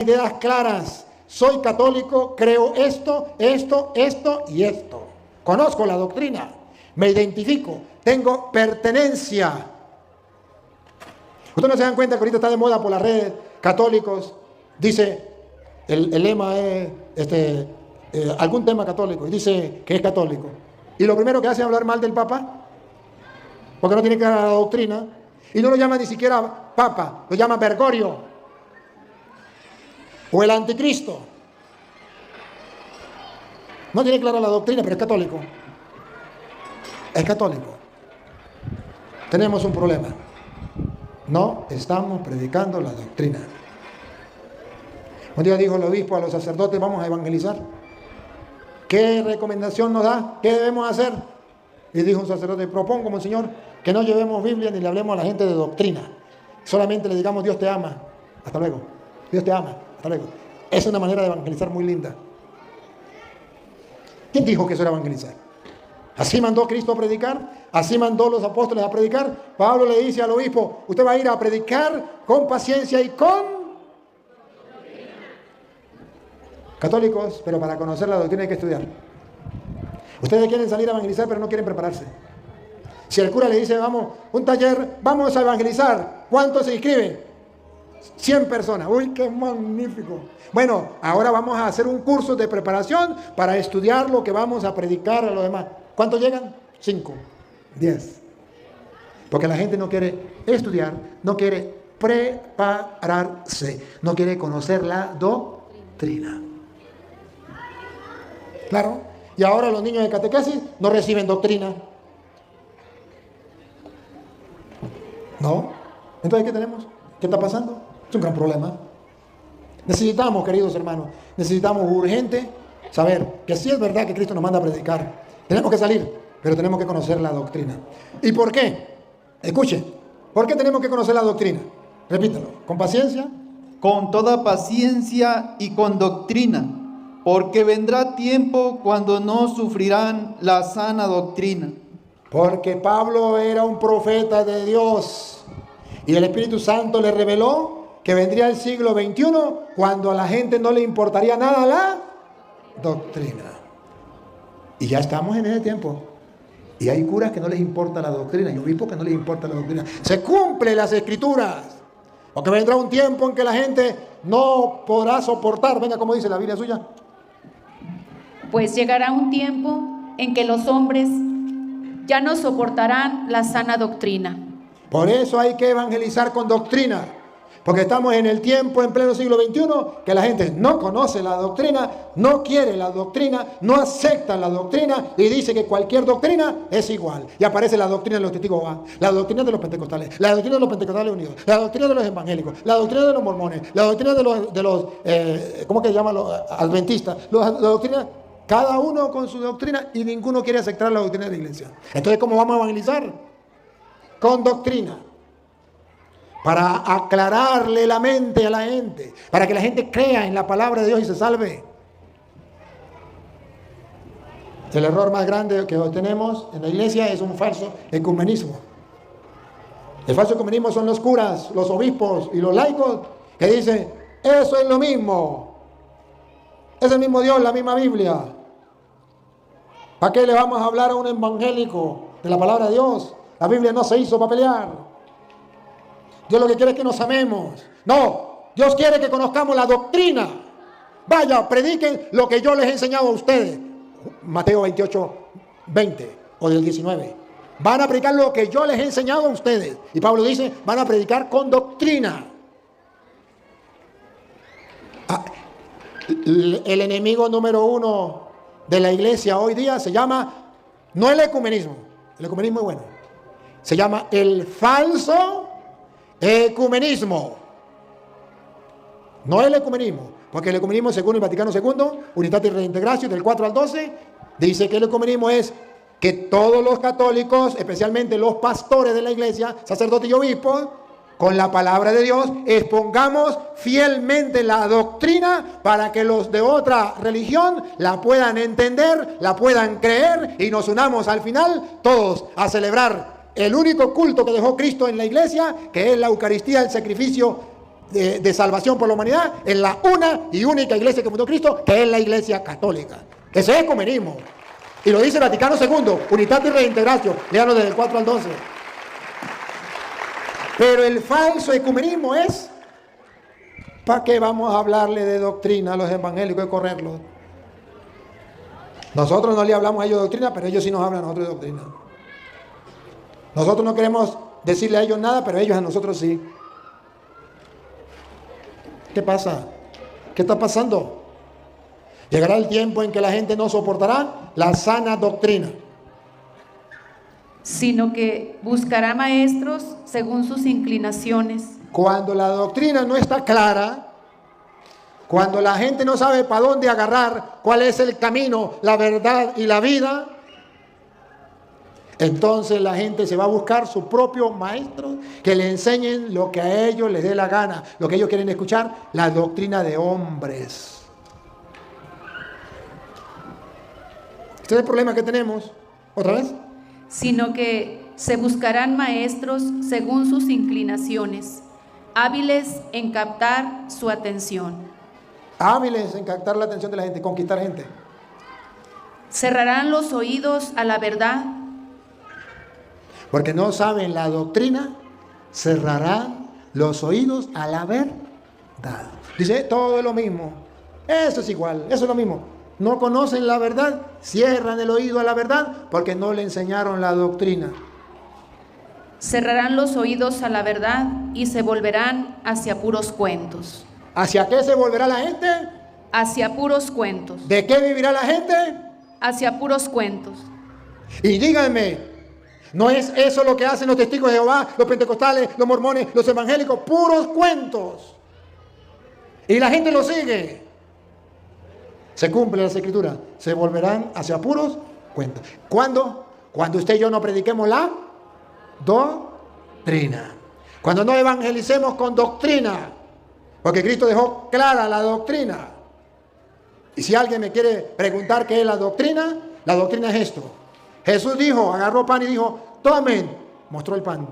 ideas claras. Soy católico, creo esto, esto, esto y esto. Conozco la doctrina, me identifico, tengo pertenencia. Ustedes no se dan cuenta que ahorita está de moda por las redes, católicos, dice, el lema es algún tema católico, y dice que es católico. Y lo primero que hace es hablar mal del Papa, porque no tiene clara la doctrina, y no lo llama ni siquiera Papa, lo llama Bergoglio, o el anticristo. No tiene clara la doctrina, pero es católico. Es católico. Tenemos un problema. No estamos predicando la doctrina. Un día dijo el obispo a los sacerdotes, vamos a evangelizar. ¿Qué recomendación nos da? ¿Qué debemos hacer? Y dijo un sacerdote, propongo, monseñor, que no llevemos Biblia ni le hablemos a la gente de doctrina. Solamente le digamos, Dios te ama. Hasta luego. Dios te ama. Hasta luego. Es una manera de evangelizar muy linda. ¿Quién dijo que eso era evangelizar? Así mandó Cristo a predicar, así mandó los apóstoles a predicar. Pablo le dice al obispo, usted va a ir a predicar con paciencia y con católicos, pero para conocer la doctrina hay que estudiar. Ustedes quieren salir a evangelizar, pero no quieren prepararse. Si el cura le dice, vamos, un taller, vamos a evangelizar, ¿cuántos se inscriben? 100 personas. Uy, qué magnífico. Bueno, ahora vamos a hacer un curso de preparación para estudiar lo que vamos a predicar a los demás. ¿Cuántos llegan? 5, 10. Porque la gente no quiere estudiar, no quiere prepararse, no quiere conocer la doctrina. Claro. Y ahora los niños de catequesis no reciben doctrina. ¿No? Entonces, ¿qué tenemos? ¿Qué está pasando? Es un gran problema. Necesitamos, queridos hermanos, necesitamos urgente saber que sí es verdad que Cristo nos manda a predicar. Tenemos que salir, pero tenemos que conocer la doctrina. ¿Y por qué? Escuchen, ¿por qué tenemos que conocer la doctrina? Repítalo, ¿con paciencia? Con toda paciencia y con doctrina, porque vendrá tiempo cuando no sufrirán la sana doctrina. Porque Pablo era un profeta de Dios y el Espíritu Santo le reveló que vendría el siglo XXI cuando a la gente no le importaría nada la doctrina. Y ya estamos en ese tiempo. Y hay curas que no les importa la doctrina y obispos que no les importa la doctrina. Se cumplen las escrituras. Porque vendrá un tiempo en que la gente no podrá soportar. Venga, como dice la Biblia suya. Pues llegará un tiempo en que los hombres ya no soportarán la sana doctrina. Por eso hay que evangelizar con doctrina. Porque estamos en el tiempo, en pleno siglo XXI, que la gente no conoce la doctrina, no quiere la doctrina, no acepta la doctrina y dice que cualquier doctrina es igual. Y aparece la doctrina de los testigos de Jehová, la doctrina de los pentecostales, la doctrina de los pentecostales unidos, la doctrina de los evangélicos, la doctrina de los mormones, la doctrina de los ¿cómo que se llaman los adventistas? La doctrina, cada uno con su doctrina y ninguno quiere aceptar la doctrina de la iglesia. Entonces, ¿cómo vamos a evangelizar? Con doctrina. Para aclararle la mente a la gente, para que la gente crea en la palabra de Dios y se salve. El error más grande que hoy tenemos en la iglesia es un falso ecumenismo. El falso ecumenismo son los curas, los obispos y los laicos que dicen, eso es lo mismo, es el mismo Dios, la misma Biblia. ¿Para qué le vamos a hablar a un evangélico de la palabra de Dios? La Biblia no se hizo para pelear. Dios lo que quiere es que nos amemos. No, Dios quiere que conozcamos la doctrina. Vaya, prediquen lo que yo les he enseñado a ustedes. Mateo 28, 20 o del 19. Van a predicar lo que yo les he enseñado a ustedes. Y Pablo dice, van a predicar con doctrina. El enemigo número 1 de la iglesia hoy día se llama, no el ecumenismo es bueno. Se llama el falso ecumenismo. No el ecumenismo, porque el ecumenismo, según el Vaticano II, Unitatis Redintegratio, del 4 al 12, dice que el ecumenismo es que todos los católicos, especialmente los pastores de la iglesia, sacerdotes y obispos, con la palabra de Dios, expongamos fielmente la doctrina para que los de otra religión la puedan entender, la puedan creer y nos unamos al final todos a celebrar el único culto que dejó Cristo en la iglesia, que es la Eucaristía, el sacrificio de salvación por la humanidad en la una y única iglesia que fundó Cristo, que es la iglesia católica. Ese es ecumenismo. Y lo dice el Vaticano II, Unitatis Reintegratio, léanlo desde el 4 al 12. Pero el falso ecumenismo es, ¿para qué vamos a hablarle de doctrina a los evangélicos y correrlos? Nosotros no le hablamos a ellos de doctrina, pero ellos sí nos hablan a nosotros de doctrina. Nosotros no queremos decirle a ellos nada, pero ellos a nosotros sí. ¿Qué pasa? ¿Qué está pasando? Llegará el tiempo en que la gente no soportará la sana doctrina, sino que buscará maestros según sus inclinaciones. Cuando la doctrina no está clara, cuando la gente no sabe para dónde agarrar, cuál es el camino, la verdad y la vida, entonces la gente se va a buscar su propio maestro que le enseñen lo que a ellos les dé la gana, lo que ellos quieren escuchar, la doctrina de hombres. ¿Este es el problema que tenemos? ¿Otra vez? Sino que se buscarán maestros según sus inclinaciones, hábiles en captar su atención. Hábiles en captar la atención de la gente, conquistar gente. Cerrarán los oídos a la verdad. Porque no saben la doctrina, cerrarán los oídos a la verdad. Dice, todo es lo mismo. Eso es igual, eso es lo mismo. No conocen la verdad, cierran el oído a la verdad porque no le enseñaron la doctrina. Cerrarán los oídos a la verdad y se volverán hacia puros cuentos. ¿Hacia qué se volverá la gente? Hacia puros cuentos. ¿De qué vivirá la gente? Hacia puros cuentos. Y díganme, ¿no es eso lo que hacen los testigos de Jehová, los pentecostales, los mormones, los evangélicos? Puros cuentos. Y la gente lo sigue. Se cumple las escrituras. Se volverán hacia puros cuentos. ¿Cuándo? Cuando usted y yo no prediquemos la doctrina. Cuando no evangelicemos con doctrina. Porque Cristo dejó clara la doctrina. Y si alguien me quiere preguntar qué es la doctrina es esto. Jesús dijo, agarró pan y dijo, tomen, mostró el pan.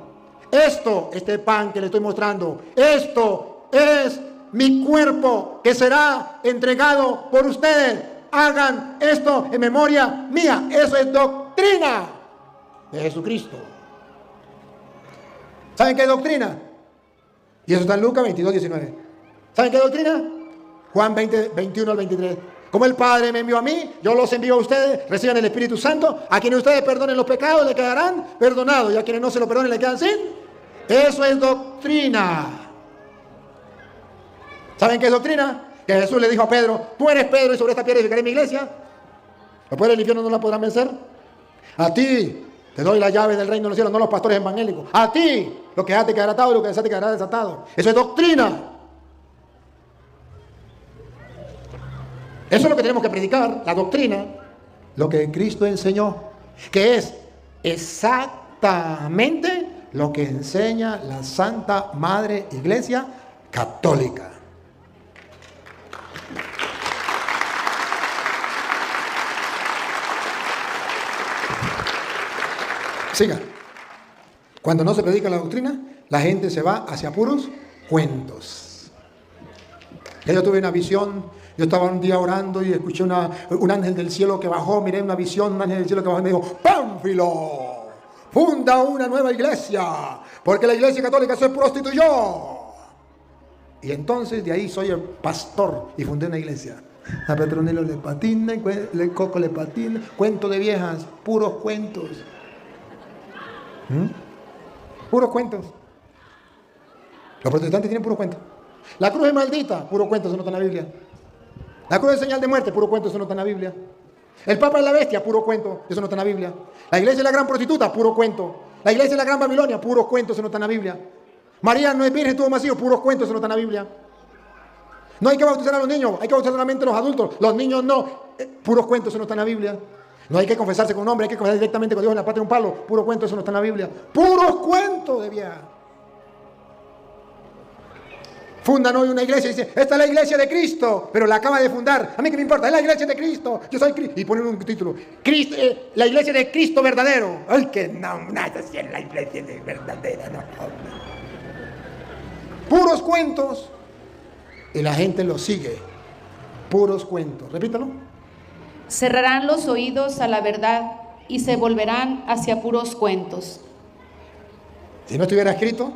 Este pan que le estoy mostrando, esto es mi cuerpo que será entregado por ustedes. Hagan esto en memoria mía. Eso es doctrina de Jesucristo. ¿Saben qué es doctrina? Y eso está en Lucas 22, 19. ¿Saben qué doctrina? Juan 20, 21 al 23. Como el Padre me envió a mí, yo los envío a ustedes, reciban el Espíritu Santo. A quienes ustedes perdonen los pecados, le quedarán perdonados. Y a quienes no se lo perdonen, le quedan sin. Eso es doctrina. ¿Saben qué es doctrina? Que Jesús le dijo a Pedro, tú eres Pedro y sobre esta piedra edificaré mi iglesia. Los poderes del infierno no la podrán vencer. A ti te doy la llave del reino de los cielos, no los pastores evangélicos. A ti, lo que te quedará atado y lo que desate quedará desatado. Eso es doctrina. Eso es lo que tenemos que predicar, la doctrina, lo que Cristo enseñó, que es exactamente lo que enseña la Santa Madre Iglesia Católica. Siga. Cuando no se predica la doctrina, la gente se va hacia puros cuentos. Yo tuve una visión. Yo estaba un día orando y escuché un ángel del cielo que bajó, miré una visión, un ángel del cielo que bajó y me dijo, Pánfilo, funda una nueva iglesia, porque la iglesia católica se prostituyó. Y entonces de ahí soy el pastor y fundé una iglesia. A Petronilo le patina, le Coco le patina, cuento de viejas, puros cuentos. Puros cuentos. Los protestantes tienen puros cuentos. La cruz es maldita, puro cuento, eso no está en la Biblia. La cruz es señal de muerte, puro cuento, eso no está en la Biblia. El Papa es la bestia, puro cuento, eso no está en la Biblia. La iglesia es la gran prostituta, puro cuento. La iglesia es la gran Babilonia, puro cuento, eso no está en la Biblia. María no es virgen, tuvo más hijos, puros cuentos, eso no está en la Biblia. No hay que bautizar a los niños, hay que bautizar solamente a los adultos. Los niños no, puros cuentos, eso no está en la Biblia. No hay que confesarse con un hombre, hay que confesar directamente con Dios en la patria de un palo, puro cuento, eso no está en la Biblia. Puros cuentos de vieja. Fundan hoy una iglesia y dicen, esta es la iglesia de Cristo, pero la acaba de fundar. A mí qué me importa, es la iglesia de Cristo. Yo soy Cristo. Y ponen un título, Cristo, la iglesia de Cristo verdadero. Ay, que no, nada, si es la iglesia de verdadera, no. puros cuentos, y la gente los sigue. Puros cuentos. Repítalo. Cerrarán los oídos a la verdad y se volverán hacia puros cuentos. Si no estuviera escrito,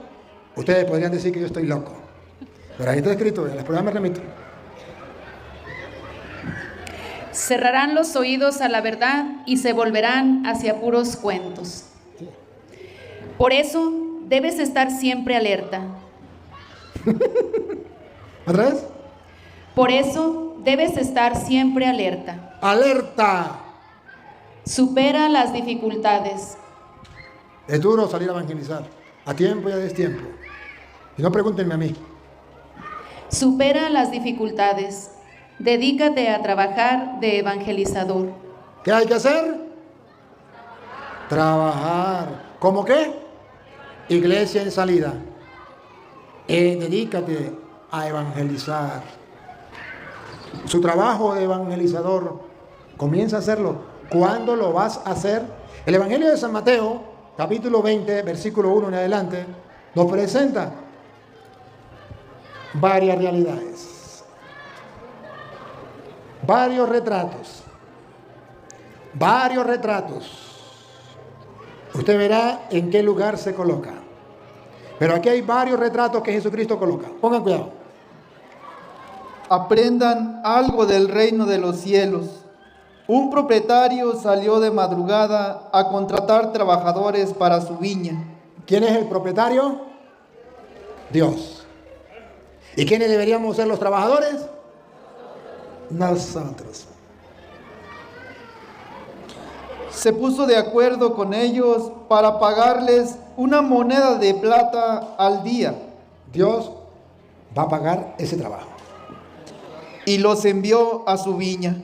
ustedes podrían decir que yo estoy loco. Pero ahí está escrito, en las pruebas me remito. Cerrarán los oídos a la verdad y se volverán hacia puros cuentos. Por eso debes estar siempre alerta. ¿Otra vez? Por eso debes estar siempre alerta. ¡Alerta! Supera las dificultades. Es duro salir a evangelizar, a tiempo y a destiempo. Y no pregúntenme a mí. Supera las dificultades. Dedícate a trabajar de evangelizador. ¿Qué hay que hacer? Trabajar. ¿Cómo qué? Iglesia en salida. Dedícate a evangelizar. Su trabajo de evangelizador, comienza a hacerlo. ¿Cuándo lo vas a hacer? El Evangelio de San Mateo, capítulo 20, versículo 1 en adelante, nos presenta varias realidades, varios retratos. Usted verá en qué lugar se coloca. Pero aquí hay varios retratos que Jesucristo coloca. Pongan cuidado. Aprendan algo del reino de los cielos. Un propietario salió de madrugada a contratar trabajadores para su viña. ¿Quién es el propietario? Dios. ¿Y quiénes deberíamos ser los trabajadores? Nosotros. Se puso de acuerdo con ellos para pagarles una moneda de plata al día. Dios va a pagar ese trabajo. Y los envió a su viña.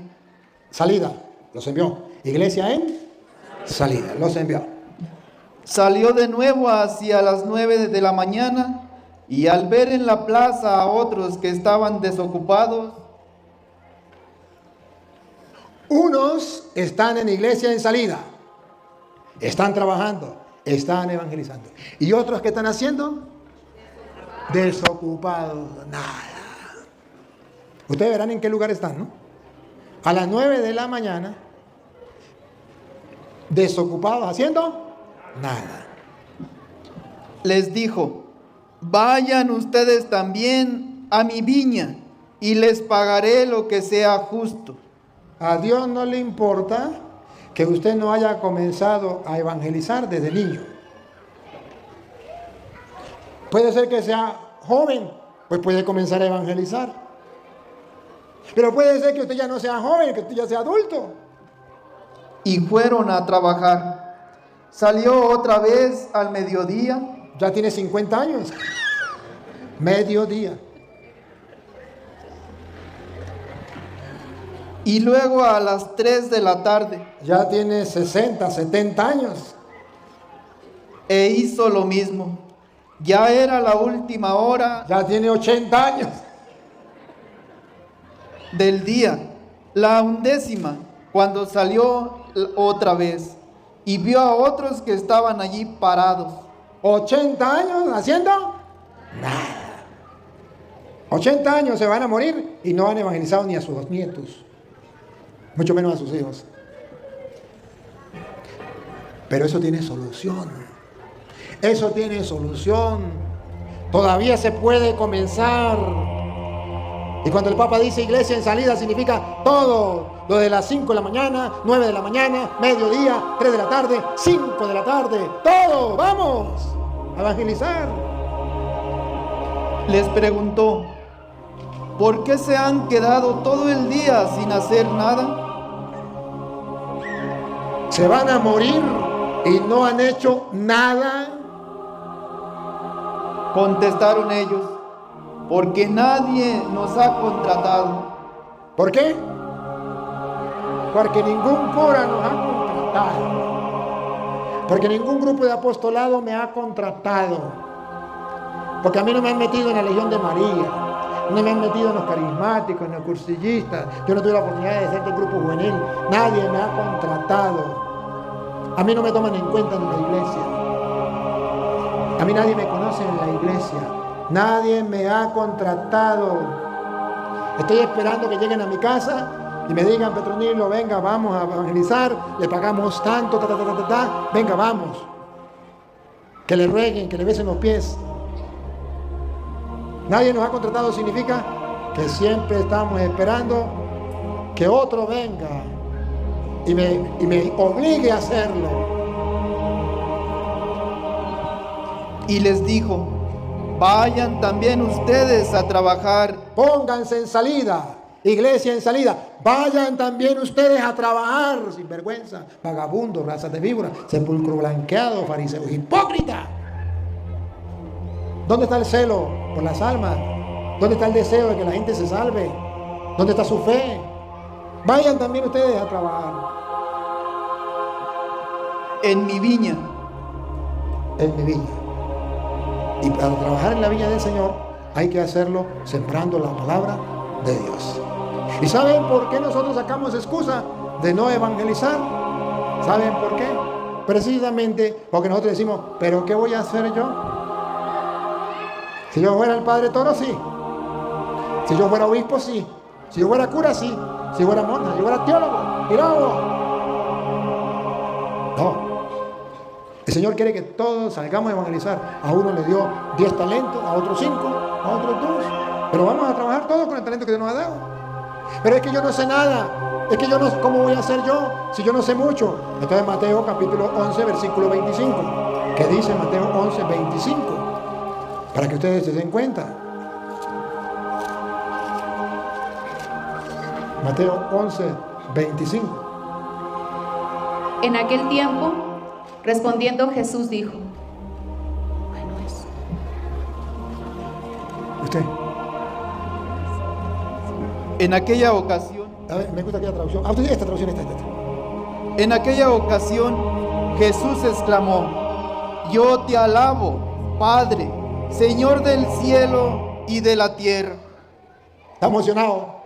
Salida, los envió. Iglesia en salida, los envió. Salió de nuevo hacia las 9 de la mañana y al ver en la plaza a otros que estaban desocupados. Unos están en iglesia en salida, están trabajando, están evangelizando. ¿Y otros qué están haciendo? Desocupados, nada. Ustedes verán en qué lugar están, ¿no? A las 9 de la mañana, desocupados, haciendo nada. Les dijo: vayan ustedes también a mi viña y les pagaré lo que sea justo. A Dios no le importa que usted no haya comenzado a evangelizar desde niño. Puede ser que sea joven, pues puede comenzar a evangelizar. Pero puede ser que usted ya no sea joven, que usted ya sea adulto. Y fueron a trabajar. Salió otra vez al mediodía. Ya tiene 50 años. Mediodía. Y luego a las 3 de la tarde. Ya tiene 60, 70 años. E hizo lo mismo. Ya era la última hora. Ya tiene 80 años. Del día, la 11ª, cuando salió otra vez y vio a otros que estaban allí parados. 80 años haciendo nada. 80 años se van a morir y no han evangelizado ni a sus nietos, mucho menos a sus hijos. Pero eso tiene solución. Eso tiene solución. Todavía se puede comenzar. Y cuando el Papa dice iglesia en salida, significa todo. Lo de las 5 de la mañana, 9 de la mañana, mediodía, 3 de la tarde, 5 de la tarde. Todo. Vamos a evangelizar. Les preguntó: ¿por qué se han quedado todo el día sin hacer nada? Se van a morir y no han hecho nada. Contestaron ellos: porque nadie nos ha contratado. ¿Por qué? Porque ningún cura nos ha contratado. Porque ningún grupo de apostolado me ha contratado. Porque a mí no me han metido en la Legión de María. No me han metido en los carismáticos, en los cursillistas. Yo no tuve la oportunidad de ser del grupo juvenil. Nadie me ha contratado. A mí no me toman en cuenta en la iglesia. A mí nadie me conoce en la iglesia. Nadie me ha contratado. Estoy esperando que lleguen a mi casa y me digan, Petronilo, venga, vamos a evangelizar, le pagamos tanto, venga, vamos. Que le rueguen, que le besen los pies. Nadie nos ha contratado significa que siempre estamos esperando que otro venga y me obligue a hacerlo. Y les dijo, vayan también ustedes a trabajar. Pónganse en salida, iglesia en salida. Vayan también ustedes a trabajar, sin vergüenza, vagabundos, razas de víboras, sepulcro blanqueado, fariseos, hipócritas. ¿Dónde está el celo por las almas? ¿Dónde está el deseo de que la gente se salve? ¿Dónde está su fe? Vayan también ustedes a trabajar. En mi viña. En mi viña. Y para trabajar en la viña del Señor hay que hacerlo sembrando la palabra de Dios. ¿Y saben por qué nosotros sacamos excusa de no evangelizar? ¿Saben por qué? Precisamente porque nosotros decimos, ¿pero qué voy a hacer yo? Si yo fuera el padre Toro, sí. Si yo fuera obispo, sí. Si yo fuera cura, sí. Si yo fuera monja, si yo fuera teólogo, y lo hago. No. El Señor quiere que todos salgamos a evangelizar. A uno le dio 10 talentos, a otros 5, a otros 2. Pero vamos a trabajar todos con el talento que Dios nos ha dado. Pero es que yo no sé nada. Es que yo no sé cómo voy a hacer yo si yo no sé mucho. Entonces Mateo capítulo 11, versículo 25. ¿Qué dice Mateo 11, 25? Para que ustedes se den cuenta. Mateo 11, 25. En aquel tiempo, respondiendo Jesús dijo, Usted. En aquella ocasión. A ver, me gusta aquella traducción. Ah, usted esta traducción, esta. En aquella ocasión, Jesús exclamó, yo te alabo, Padre, Señor del cielo y de la tierra. Está emocionado.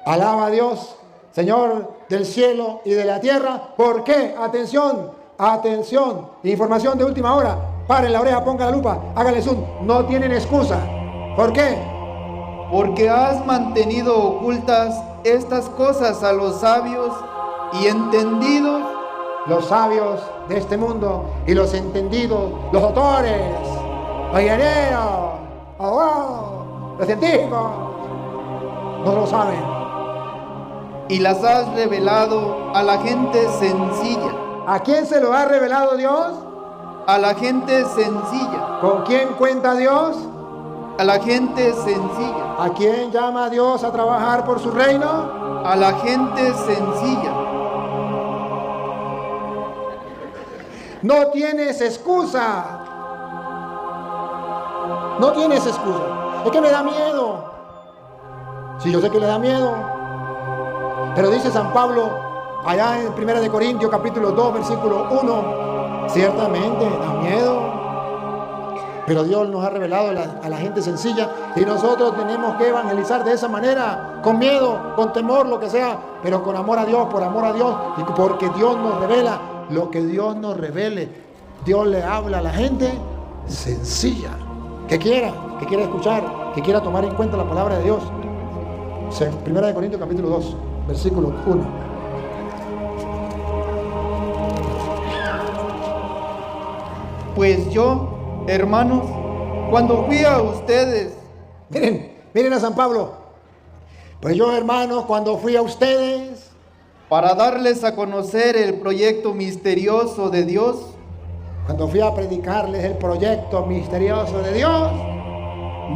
Alaba a Dios, Señor del cielo y de la tierra. ¿Por qué? Atención, atención. Información de última hora. Paren la oreja, pongan la lupa, háganle zoom. No tienen excusa. ¿Por qué? Porque has mantenido ocultas estas cosas a los sabios y entendidos. Los sabios de este mundo y los entendidos, los doctores, los ingenieros, abogados, los científicos, no lo saben. Y las has revelado a la gente sencilla. ¿A quién se lo ha revelado Dios? A la gente sencilla. ¿Con quién cuenta Dios? A la gente sencilla. ¿A quién llama Dios a trabajar por su reino? A la gente sencilla. No tienes excusa. No tienes excusa. Es que me da miedo. Sí, yo sé que le da miedo. Pero dice San Pablo, allá en 1 Corintios capítulo 2, versículo 1, ciertamente da miedo. Pero Dios nos ha revelado a la gente sencilla y nosotros tenemos que evangelizar de esa manera, con miedo, con temor, lo que sea, pero con amor a Dios, por amor a Dios y porque Dios nos revela lo que Dios nos revele. Dios le habla a la gente sencilla, que quiera escuchar, que quiera tomar en cuenta la palabra de Dios. 1 Corintios capítulo 2, versículo 1. Pues yo, hermanos, cuando fui a ustedes. Miren a San Pablo. Pues yo, hermanos, cuando fui a ustedes. Para darles a conocer el proyecto misterioso de Dios. Cuando fui a predicarles el proyecto misterioso de Dios.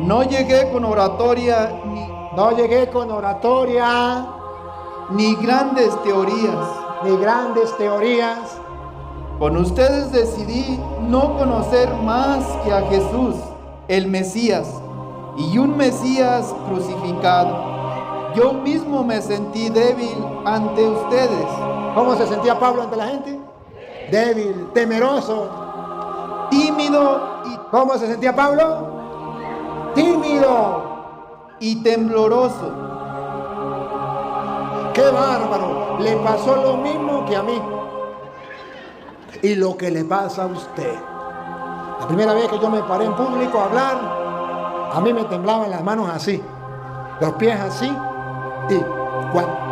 No llegué con oratoria ni grandes teorías. Con ustedes decidí no conocer más que a Jesús, el Mesías, y un Mesías crucificado. Yo mismo me sentí débil ante ustedes. ¿Cómo se sentía Pablo ante la gente? Débil, temeroso, tímido. ¿Cómo se sentía Pablo? Tímido y tembloroso. ¡Qué bárbaro! Le pasó lo mismo que a mí. Y lo que le pasa a usted. La primera vez que yo me paré en público a hablar, A mí me temblaban las manos así, los pies así, y cuando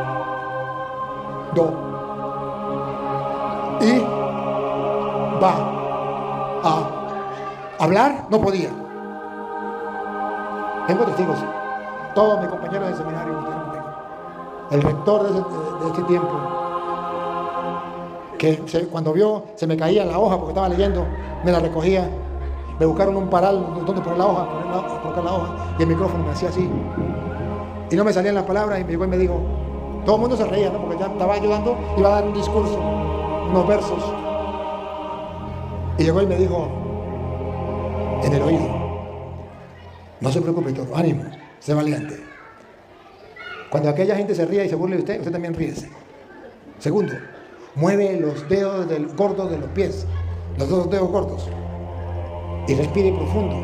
y va a hablar, no podía. Tengo testigos, todos mis compañeros de seminario, el rector de ese tiempo, que cuando vio, se me caía la hoja porque estaba leyendo, me la recogía, me buscaron un paral donde poner la hoja, colocar la hoja, y el micrófono me hacía así, y no me salían las palabras, y me llegó y me dijo, todo el mundo se reía, ¿no? Porque ya estaba ayudando, iba a dar un discurso, unos versos, y llegó y me dijo, en el oído, no se preocupe, Toro, ánimo, sé valiente. Cuando aquella gente se ría y se burle de usted, usted también ríese. Segundo, mueve los dedos gordos de los pies, los dos dedos gordos, y respire profundo.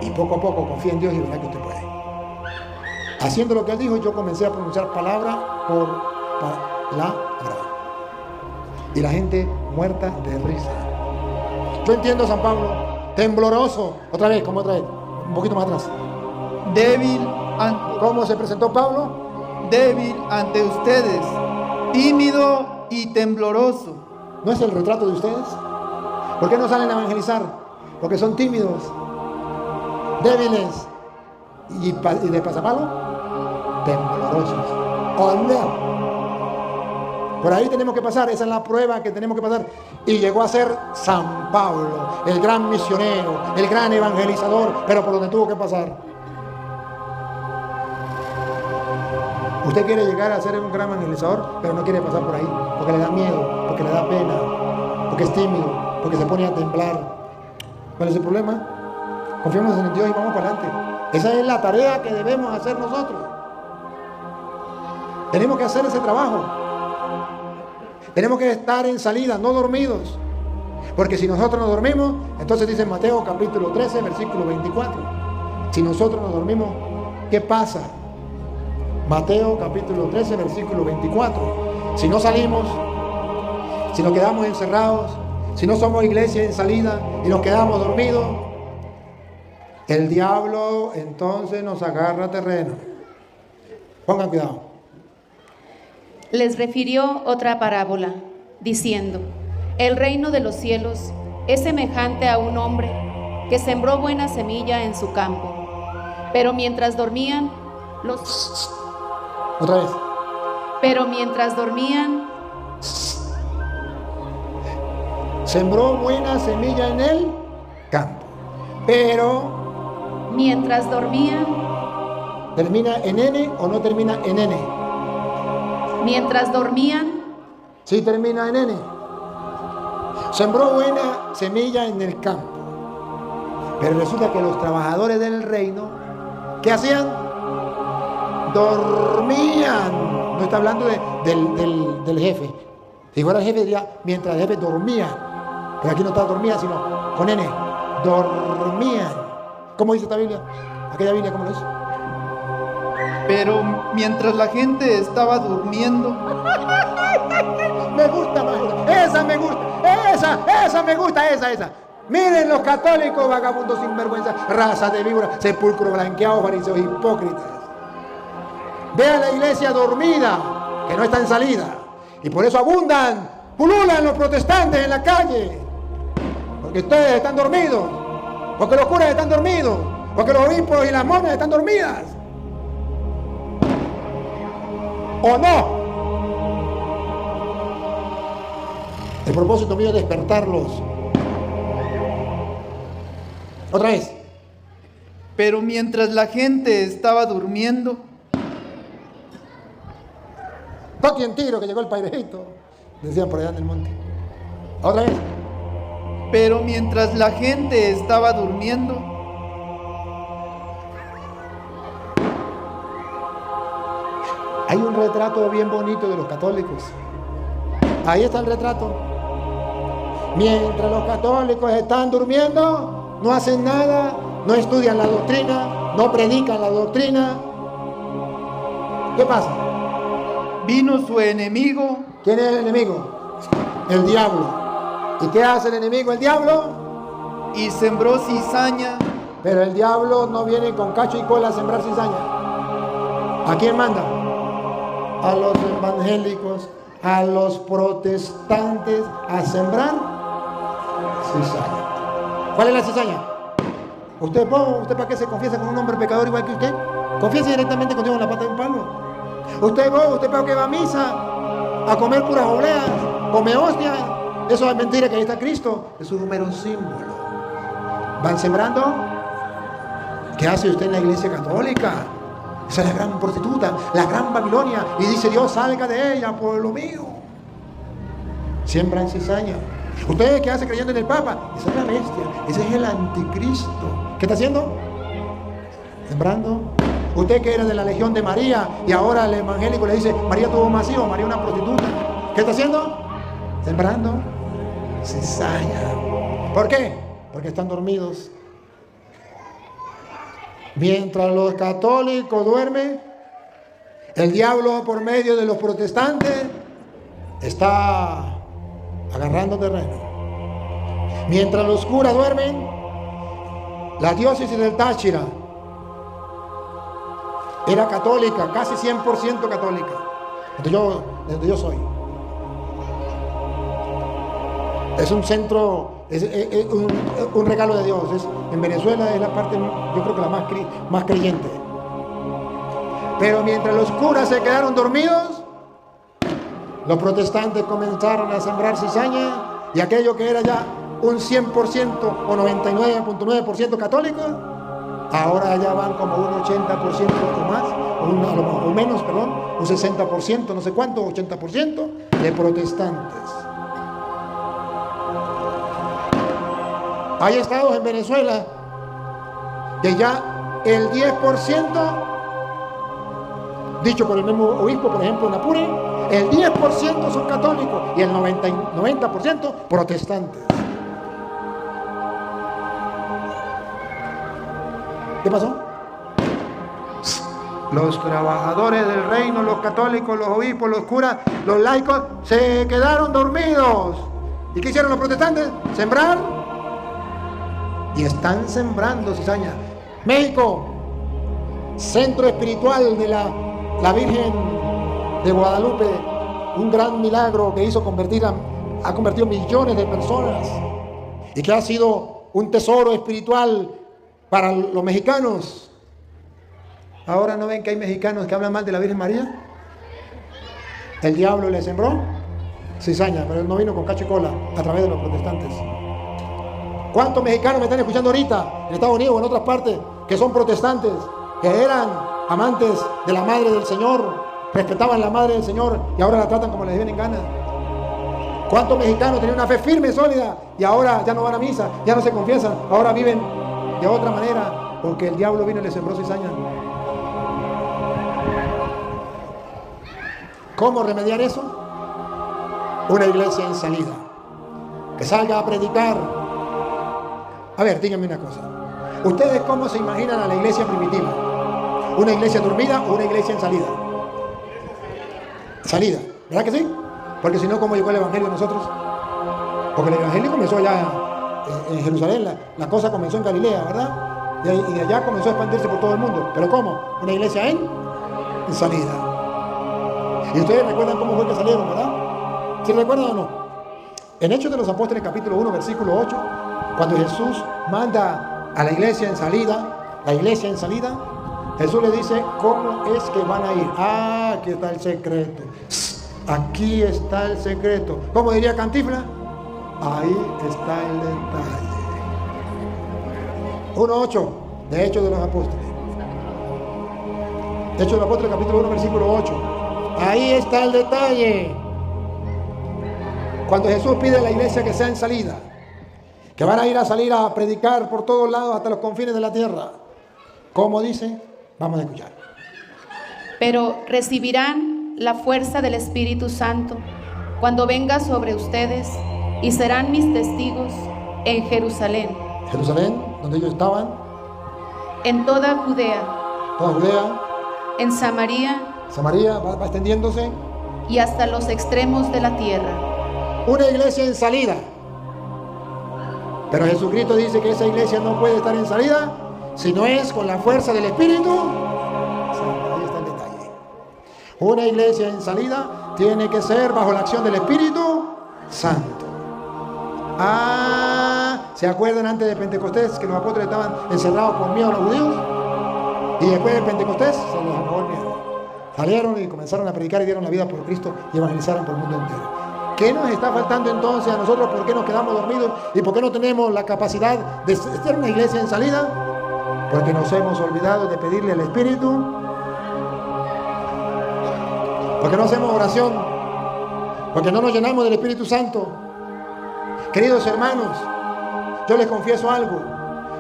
Y poco a poco confía en Dios y verá que usted puede. Haciendo lo que él dijo, yo comencé a pronunciar palabra por palabra. Y la gente muerta de risa. Yo entiendo a San Pablo, tembloroso, otra vez, un poquito más atrás. Débil ¿Cómo se presentó Pablo? Débil ante ustedes, tímido y tembloroso. ¿No es el retrato de ustedes? ¿Por qué no salen a evangelizar? Porque son tímidos, débiles y de pasapalo, temblorosos. ¡Oh, no! Por ahí tenemos que pasar, esa es la prueba que tenemos que pasar. Y llegó a ser San Pablo, el gran misionero, el gran evangelizador, pero por donde tuvo que pasar. Usted quiere llegar a ser un gran evangelizador, pero no quiere pasar por ahí, porque le da miedo, porque le da pena, porque es tímido, porque se pone a temblar. ¿Cuál es el problema? Confiemos en Dios y vamos para adelante. Esa es la tarea que debemos hacer nosotros. Tenemos que hacer ese trabajo. Tenemos que estar en salida, no dormidos. Porque si nosotros nos dormimos, entonces dice Mateo capítulo 13, versículo 24. Si nosotros nos dormimos, ¿qué pasa? Mateo capítulo 13, versículo 24. Si no salimos, si nos quedamos encerrados, si no somos iglesia en salida y nos quedamos dormidos, el diablo entonces nos agarra terreno. Pongan cuidado. Les refirió otra parábola, diciendo, el reino de los cielos es semejante a un hombre que sembró buena semilla en su campo, pero mientras dormían, Otra vez. Pero mientras dormían, sembró buena semilla en el campo, pero mientras dormían, ¿termina en N o no termina en N? Mientras dormían, Sí, termina en N. Sembró buena semilla en el campo, pero resulta que los trabajadores del reino, ¿qué hacían? Dormían. No está hablando del jefe. Si fuera el jefe diría mientras el jefe dormía, pero aquí no está dormía sino con N. Dormían. ¿Cómo dice esta Biblia? Aquella Biblia, ¿cómo lo dice? Pero mientras la gente estaba durmiendo, Me gusta, esa me gusta, esa me gusta, esa. Miren los católicos vagabundos sinvergüenza, raza de víbora, sepulcro blanqueado, fariseos hipócritas. Vean la iglesia dormida, que no está en salida. Y por eso abundan, pululan los protestantes en la calle. Porque ustedes están dormidos, porque los curas están dormidos, porque los obispos y las monas están dormidas. ¿O no? El propósito mío es despertarlos. Otra vez. pero mientras la gente estaba durmiendo, Toque en tiro que llegó el pairejito, decían por allá en el monte. Otra vez. pero mientras la gente estaba durmiendo, Hay un retrato bien bonito de los católicos. Ahí está el retrato. Mientras los católicos están durmiendo, no hacen nada, no estudian la doctrina, no predican la doctrina. ¿Qué pasa? vino su enemigo ¿Quién es el enemigo? El diablo. ¿Y qué hace el enemigo, el diablo? y sembró cizaña Pero el diablo no viene con cacho y cola a sembrar cizaña. ¿A quién manda? A los evangélicos, a los protestantes, a sembrar cizaña. ¿Cuál es la cizaña? ¿Usted para qué se confiesa con un hombre pecador igual que usted? Confiese directamente con Dios en la pata de un palo. ¿Usted para qué va a misa? A comer puras obleas, come hostia. Eso es mentira, que ahí está Cristo. Es un mero símbolo. ¿Van sembrando? ¿Qué hace usted en la iglesia católica? Esa es la gran prostituta, la gran Babilonia. Y dice Dios, salga de ella, pueblo mío. Siembran cizaña. ¿Usted qué hace creyendo en el Papa? Esa es la bestia, ese es el anticristo. ¿Qué está haciendo? Sembrando. Usted que era de la Legión de María y ahora el evangélico le dice, María tuvo más hijos, María una prostituta. ¿Qué está haciendo? Sembrando cizaña. ¿Por qué? Porque están dormidos. Mientras los católicos duermen, el diablo por medio de los protestantes está agarrando terreno. Mientras los curas duermen, la diócesis del Táchira era católica, casi 100% católica, donde yo soy. Es un centro, es un regalo de Dios. En Venezuela es la parte, yo creo que la más creyente. Pero mientras los curas se quedaron dormidos, los protestantes comenzaron a sembrar cizaña, y aquello que era ya un 100% o 99.9% católico, ahora ya van como un 80% o más, o menos, perdón, un 60%, no sé cuánto, 80% de protestantes. Hay estados en Venezuela que ya el 10%, dicho por el mismo obispo, por ejemplo en Apure, el 10% son católicos y el 90% protestantes. ¿Qué pasó? Los trabajadores del reino, los católicos, los obispos, los curas, los laicos, se quedaron dormidos. ¿Y qué hicieron los protestantes? Sembrar. Y están sembrando cizaña. México, centro espiritual de la Virgen de Guadalupe, un gran milagro que ha convertido millones de personas y que ha sido un tesoro espiritual para los mexicanos. Ahora no ven que hay mexicanos que hablan mal de la Virgen María. El diablo le sembró cizaña, pero él no vino con cacho y cola a través de los protestantes. ¿Cuántos mexicanos me están escuchando ahorita en Estados Unidos o en otras partes que son protestantes, que eran amantes de la Madre del Señor, respetaban la Madre del Señor y ahora la tratan como les viene en gana? ¿Cuántos mexicanos tenían una fe firme, sólida y ahora ya no van a misa, ya no se confiesan, ahora viven de otra manera porque el diablo vino y les sembró cizaña? ¿Cómo remediar eso? Una iglesia en salida, que salga a predicar. A ver, díganme una cosa. ¿Ustedes cómo se imaginan a la iglesia primitiva? ¿Una iglesia dormida o una iglesia en salida? Salida, ¿verdad que sí? Porque si no, ¿cómo llegó el evangelio a nosotros? Porque el evangelio comenzó allá en Jerusalén, la cosa comenzó en Galilea, ¿verdad? Y de allá comenzó a expandirse por todo el mundo. ¿Pero cómo? Una iglesia en salida. Y ustedes recuerdan cómo fue que salieron, ¿verdad? ¿Sí recuerdan o no? En Hechos de los Apóstoles, capítulo 1, versículo 8, cuando Jesús manda a la iglesia en salida, Jesús le dice, ¿cómo es que van a ir? Ah, aquí está el secreto. Aquí está el secreto. ¿Cómo diría Cantinflas? Ahí está el detalle. 1:8 de Hechos de los Apóstoles. Hechos de los Apóstoles, capítulo 1, versículo 8. Ahí está el detalle. Cuando Jesús pide a la iglesia que sea en salida, que van a salir a predicar por todos lados hasta los confines de la tierra. ¿Cómo dice? Vamos a escuchar. Pero recibirán la fuerza del Espíritu Santo cuando venga sobre ustedes y serán mis testigos en Jerusalén. Jerusalén, donde ellos estaban. En toda Judea. Toda Judea. En Samaria. Samaria va extendiéndose. Y hasta los extremos de la tierra. Una iglesia en salida. Pero Jesucristo dice que esa iglesia no puede estar en salida si no es con la fuerza del Espíritu Santo. Ahí está el detalle. Una iglesia en salida tiene que ser bajo la acción del Espíritu Santo. ¿Se acuerdan antes de Pentecostés que los apóstoles estaban encerrados por miedo a los judíos? Y después de Pentecostés se les acabó el miedo. Salieron y comenzaron a predicar y dieron la vida por Cristo y evangelizaron por el mundo entero. ¿Qué nos está faltando entonces a nosotros? ¿Por qué nos quedamos dormidos? ¿Y por qué no tenemos la capacidad de ser una iglesia en salida? Porque nos hemos olvidado de pedirle al Espíritu. Porque no hacemos oración. Porque no nos llenamos del Espíritu Santo. Queridos hermanos, yo les confieso algo.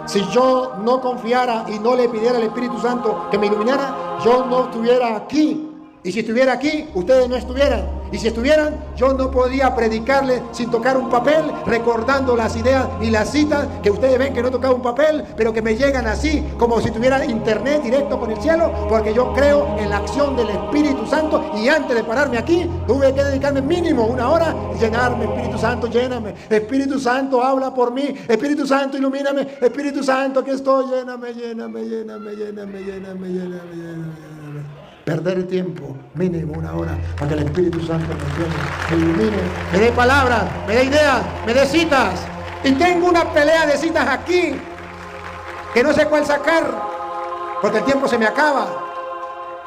Si yo no confiara y no le pidiera al Espíritu Santo que me iluminara, yo no estuviera aquí. Y si estuviera aquí, ustedes no estuvieran. Y si estuvieran, yo no podía predicarle sin tocar un papel, recordando las ideas y las citas que ustedes ven que no tocaba un papel, pero que me llegan así, como si tuviera internet directo con el cielo, porque yo creo en la acción del Espíritu Santo. Y antes de pararme aquí, tuve que dedicarme mínimo 1 hora y llenarme. Espíritu Santo, lléname. Espíritu Santo, habla por mí. Espíritu Santo, ilumíname. Espíritu Santo, aquí estoy. Lléname, lléname, lléname, lléname, lléname, lléname, lléname. Perder tiempo, mínimo 1 hora, para que el Espíritu Santo me ilumine, me dé palabras, me dé ideas, me dé citas. Y tengo una pelea de citas aquí, que no sé cuál sacar, porque el tiempo se me acaba,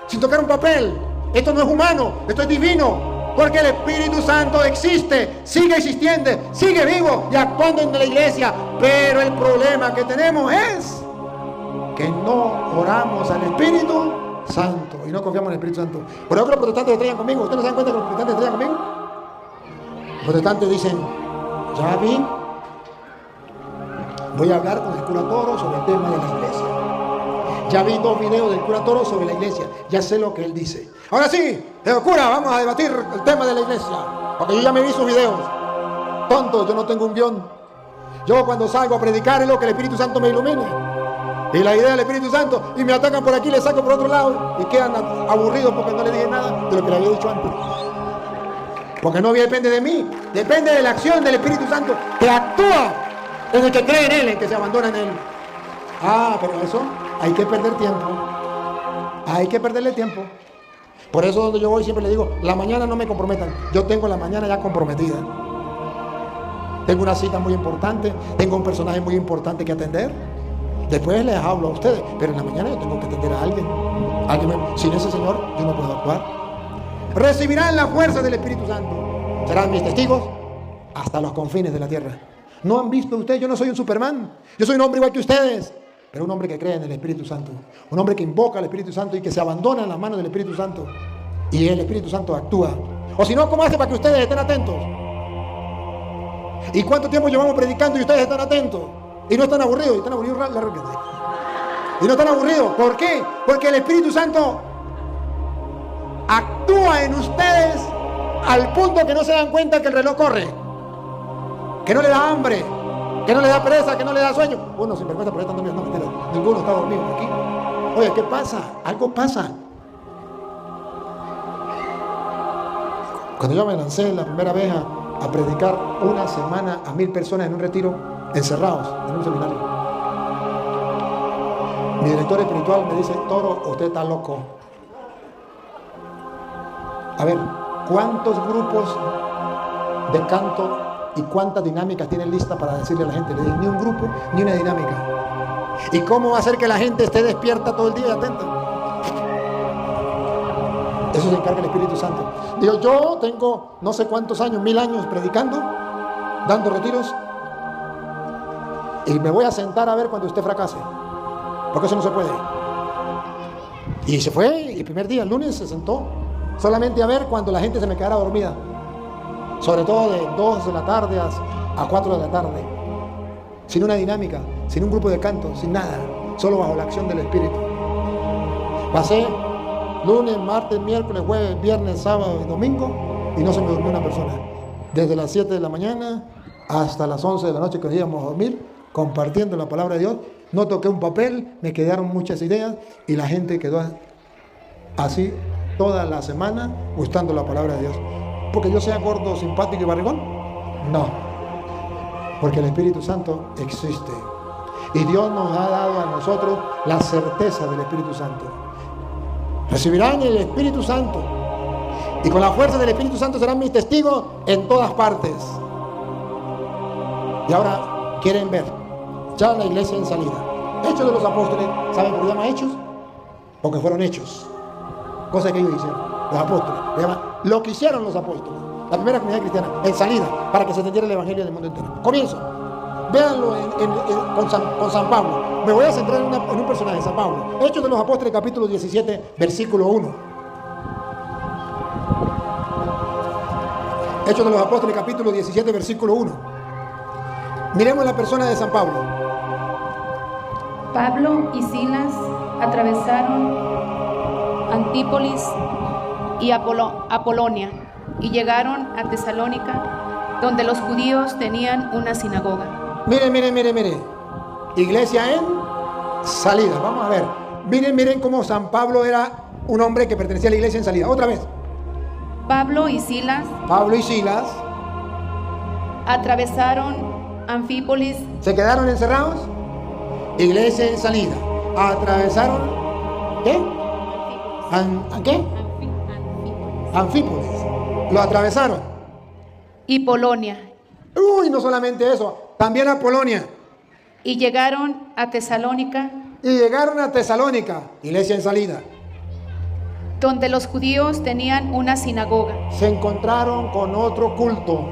sin tocar un papel. Esto no es humano, esto es divino, porque el Espíritu Santo existe, sigue existiendo, sigue vivo y actuando en la iglesia. Pero el problema que tenemos es que no oramos al Espíritu Santo y no confiamos en el Espíritu Santo. Por eso que los protestantes estrellan conmigo. ¿Ustedes no se dan cuenta que los protestantes estrellan conmigo? Los protestantes dicen: ya vi, voy a hablar con el cura Toro sobre el tema de la iglesia. Ya vi 2 videos del cura Toro sobre la iglesia. Ya sé lo que él dice. Ahora sí, cura, vamos a debatir el tema de la iglesia, porque yo ya me vi sus videos. Tonto, yo no tengo un guión. Yo cuando salgo a predicar es lo que el Espíritu Santo me ilumine. Y la idea del Espíritu Santo, y me atacan por aquí, le saco por otro lado, y quedan aburridos porque no le dije nada de lo que le había dicho antes. Porque no depende de mí, depende de la acción del Espíritu Santo, que actúa en el que cree en Él, en que se abandona en Él. Pero eso hay que perder tiempo. Hay que perderle tiempo. Por eso donde yo voy siempre le digo: la mañana no me comprometan. Yo tengo la mañana ya comprometida. Tengo una cita muy importante, tengo un personaje muy importante que atender. Después les hablo a ustedes, pero en la mañana yo tengo que atender a alguien. Sin ese Señor yo no puedo actuar. Recibirán la fuerza del Espíritu Santo. Serán mis testigos hasta los confines de la tierra. ¿No han visto ustedes? Yo no soy un Superman. Yo soy un hombre igual que ustedes, pero un hombre que cree en el Espíritu Santo. Un hombre que invoca al Espíritu Santo y que se abandona en las manos del Espíritu Santo. Y el Espíritu Santo actúa. O si no, ¿cómo hace para que ustedes estén atentos? ¿Y cuánto tiempo llevamos predicando y ustedes están atentos? Y no están aburridos, y no están aburridos. ¿Por qué? Porque el Espíritu Santo actúa en ustedes al punto que no se dan cuenta que el reloj corre, que no le da hambre, que no le da pereza, que no le da sueño. Uno sin vergüenza por ahí están dormidos, no mentira, ninguno está dormido aquí. Oye, ¿qué pasa? Algo pasa. Cuando yo me lancé la primera vez a predicar 1 semana a 1000 personas en un retiro, encerrados en un seminario, mi director espiritual me dice: Toro, usted está loco. A ver, ¿cuántos grupos de canto y cuántas dinámicas tienen lista para decirle a la gente? Le dije: ni un grupo, ni una dinámica. ¿Y cómo va a hacer que la gente esté despierta todo el día y atenta? Eso se encarga el Espíritu Santo. Digo, yo tengo no sé cuántos años, 1000 años predicando, dando retiros, y me voy a sentar a ver cuando usted fracase, porque eso no se puede. Y se fue, y el primer día, el lunes, se sentó solamente a ver cuando la gente se me quedara dormida, sobre todo de 2 de la tarde a 4 de la tarde, sin una dinámica, sin un grupo de canto, sin nada, solo bajo la acción del Espíritu. Pasé lunes, martes, miércoles, jueves, viernes, sábado y domingo, y no se me durmió una persona. Desde las 7 de la mañana hasta las 11 de la noche que nos íbamos a dormir, compartiendo la palabra de Dios. No toqué un papel, me quedaron muchas ideas, y la gente quedó así toda la semana gustando la palabra de Dios. ¿Porque yo sea gordo, simpático y barrigón? No, porque el Espíritu Santo existe. Y Dios nos ha dado a nosotros la certeza del Espíritu Santo. Recibirán el Espíritu Santo. Y con la fuerza del Espíritu Santo serán mis testigos en todas partes. Y ahora quieren ver ya la iglesia en salida. Hechos de los apóstoles. ¿Saben por qué se llama hechos? Porque fueron hechos. Cosa que ellos hicieron, los apóstoles. Se llama lo que hicieron los apóstoles. La primera comunidad cristiana en salida para que se entendiera el evangelio del mundo entero. Comienzo. Véanlo con San Pablo. Me voy a centrar en un personaje, San Pablo. Hechos de los Apóstoles, capítulo 17, versículo 1. Hechos de los Apóstoles, capítulo 17, versículo 1. Miremos la persona de San Pablo. Pablo y Silas atravesaron Antípolis y Apolonia y llegaron a Tesalónica, donde los judíos tenían una sinagoga. Mire. Iglesia en salida. Vamos a ver. Miren cómo San Pablo era un hombre que pertenecía a la iglesia en salida. Otra vez. Pablo y Silas atravesaron Anfípolis. ¿Se quedaron encerrados? Iglesia en salida. Atravesaron. ¿Qué? ¿Qué? Anfípolis. Lo atravesaron. Y Polonia. Uy, no solamente eso, también a Polonia. Y llegaron a Tesalónica. Iglesia en salida. Donde los judíos tenían una sinagoga. Se encontraron con otro culto,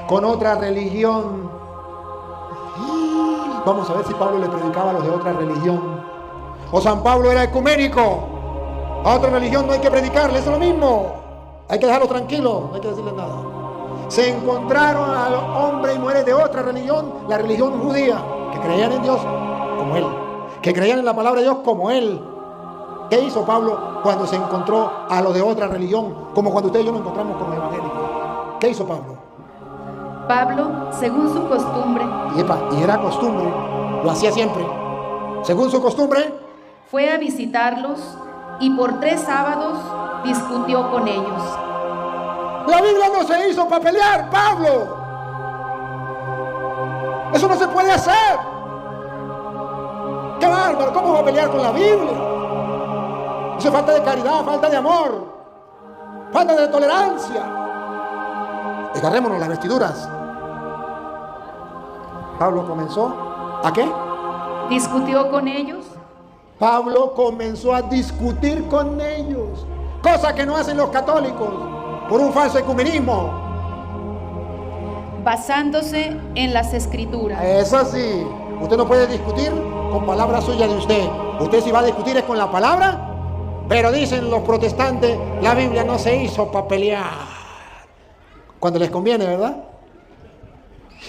con otra religión. Vamos a ver si Pablo le predicaba a los de otra religión. O San Pablo era ecuménico. A otra religión no hay que predicarle, es lo mismo. Hay que dejarlo tranquilo, no hay que decirle nada. Se encontraron a los hombres y mujeres de otra religión, la religión judía, que creían en Dios como Él, que creían en la palabra de Dios como Él. ¿Qué hizo Pablo cuando se encontró a los de otra religión? Como cuando usted y yo nos encontramos con los evangélicos. ¿Qué hizo Pablo? Pablo, según su costumbre, y era costumbre, lo hacía siempre, según su costumbre, fue a visitarlos y por 3 sábados discutió con ellos. La Biblia no se hizo para pelear, Pablo. Eso no se puede hacer. ¡Qué bárbaro! ¿Cómo va a pelear con la Biblia? Eso es falta de caridad, falta de amor, falta de tolerancia. Agarrémonos las vestiduras. Pablo comenzó ¿a qué? Discutió con ellos. Pablo comenzó a discutir con ellos, cosa que no hacen los católicos por un falso ecumenismo, basándose en las escrituras. Eso sí, usted no puede discutir con palabras suyas de usted. Usted si va a discutir es con la palabra. Pero dicen los protestantes, la Biblia no se hizo para pelear. Cuando les conviene, ¿verdad?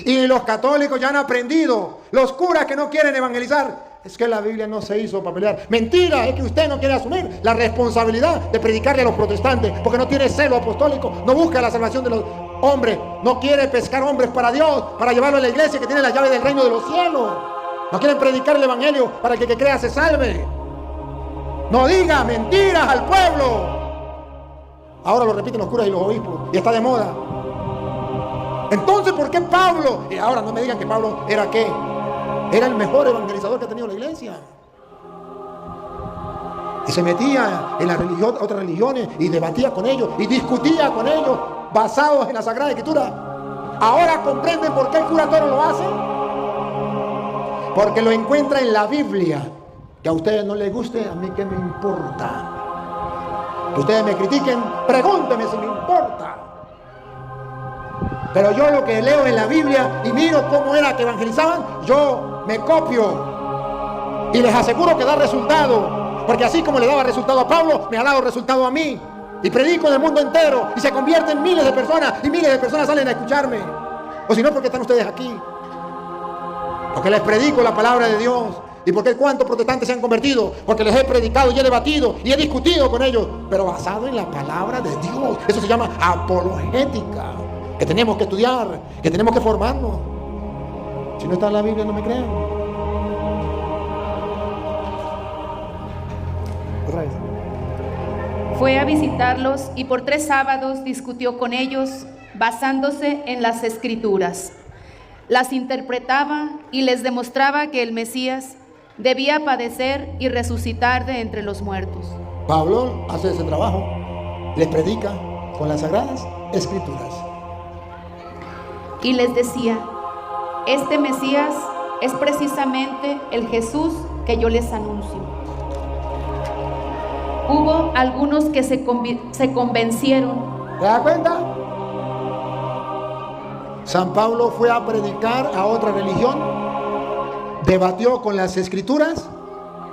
Y los católicos ya han aprendido, los curas que no quieren evangelizar, es que la Biblia no se hizo para pelear. Mentira, es que usted no quiere asumir la responsabilidad de predicarle a los protestantes, porque no tiene celo apostólico, no busca la salvación de los hombres, no quiere pescar hombres para Dios, para llevarlo a la iglesia que tiene la llave del reino de los cielos. No quieren predicar el evangelio para que el que crea se salve. No diga mentiras al pueblo. Ahora lo repiten los curas y los obispos y está de moda. Entonces, ¿por qué Pablo? Y ahora no me digan que Pablo era ¿qué? Era el mejor evangelizador que ha tenido la iglesia. Y se metía en la religión, otras religiones y debatía con ellos y discutía con ellos basados en la Sagrada Escritura. Ahora comprenden por qué el cura Toro lo hace. Porque lo encuentra en la Biblia. Que a ustedes no les guste, a mí qué me importa. Que ustedes me critiquen, pregúntenme si me importa. Pero yo lo que leo en la Biblia y miro cómo era que evangelizaban, yo me copio. Y les aseguro que da resultado. Porque así como le daba resultado a Pablo, me ha dado resultado a mí. Y predico en el mundo entero y se convierten miles de personas y miles de personas salen a escucharme. O si no, ¿por qué están ustedes aquí? Porque les predico la palabra de Dios. ¿Y por qué cuántos protestantes se han convertido? Porque les he predicado y he debatido y he discutido con ellos, pero basado en la palabra de Dios. Eso se llama apologética, que tenemos que estudiar, que tenemos que formarnos. Si no está en la Biblia, no me crean. Otra vez. Fue a visitarlos y por 3 sábados discutió con ellos, basándose en las escrituras. las interpretaba y les demostraba que el Mesías debía padecer y resucitar de entre los muertos. Pablo hace ese trabajo, les predica con las sagradas escrituras. Y les decía, este Mesías es precisamente el Jesús que yo les anuncio. Hubo algunos que se convencieron. ¿Te das cuenta? San Pablo fue a predicar a otra religión, debatió con las escrituras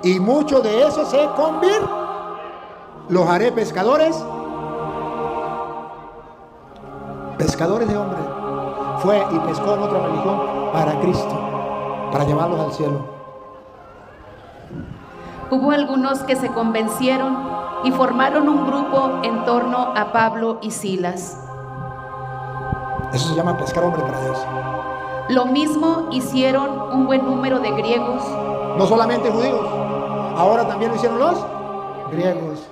y muchos de esos se convirtieron. Los haré pescadores de hombres. Fue y pescó en otra religión para Cristo, para llevarlos al cielo. Hubo algunos que se convencieron y formaron un grupo en torno a Pablo y Silas. Eso se llama pescar hombres para Dios. Lo mismo hicieron un buen número de griegos. No solamente judíos, ahora también lo hicieron los griegos.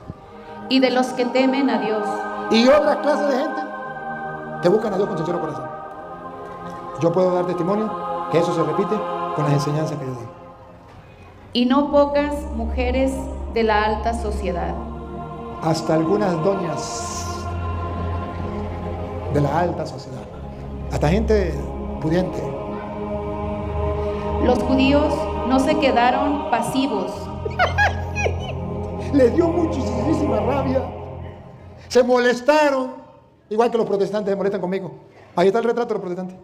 Y de los que temen a Dios. Y otras clases de gente que buscan a Dios con sincero corazón. Yo puedo dar testimonio que eso se repite con las enseñanzas que yo doy. Y no pocas mujeres de la alta sociedad. Hasta algunas doñas de la alta sociedad. Hasta gente pudiente. Los judíos no se quedaron pasivos. Les dio muchísima rabia. Se molestaron. Igual que los protestantes se molestan conmigo. Ahí está el retrato de los protestantes.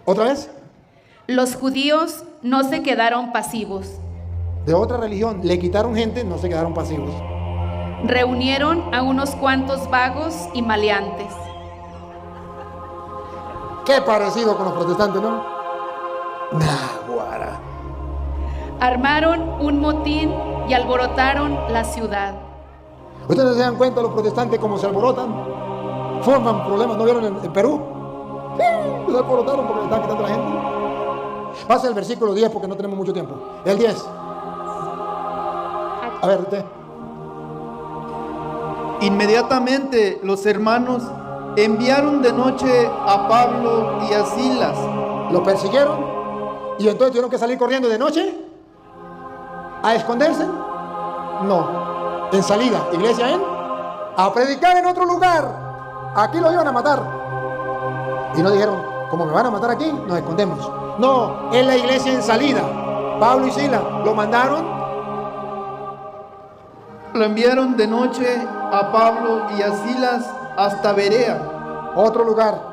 ¿Otra vez? Los judíos no se quedaron pasivos. De otra religión le quitaron gente, no se quedaron pasivos. Reunieron a unos cuantos vagos y maleantes. Qué parecido con los protestantes, ¿no? Guara. Armaron un motín y alborotaron la ciudad. ¿Ustedes se dan cuenta los protestantes cómo se alborotan? Forman problemas, ¿no vieron en Perú? Sí, se alborotaron porque le estaban quitando a la gente. Pasa el versículo 10 porque no tenemos mucho tiempo. El 10. A ver, usted. Inmediatamente los hermanos enviaron de noche a Pablo y a Silas. Lo persiguieron y entonces tuvieron que salir corriendo de noche a esconderse. No, en salida, iglesia a predicar en otro lugar. Aquí lo iban a matar. Y no dijeron, como me van a matar aquí, nos escondemos. No, en la iglesia en salida. Pablo y Silas lo mandaron. Lo enviaron de noche a Pablo y a Silas hasta Berea. Otro lugar.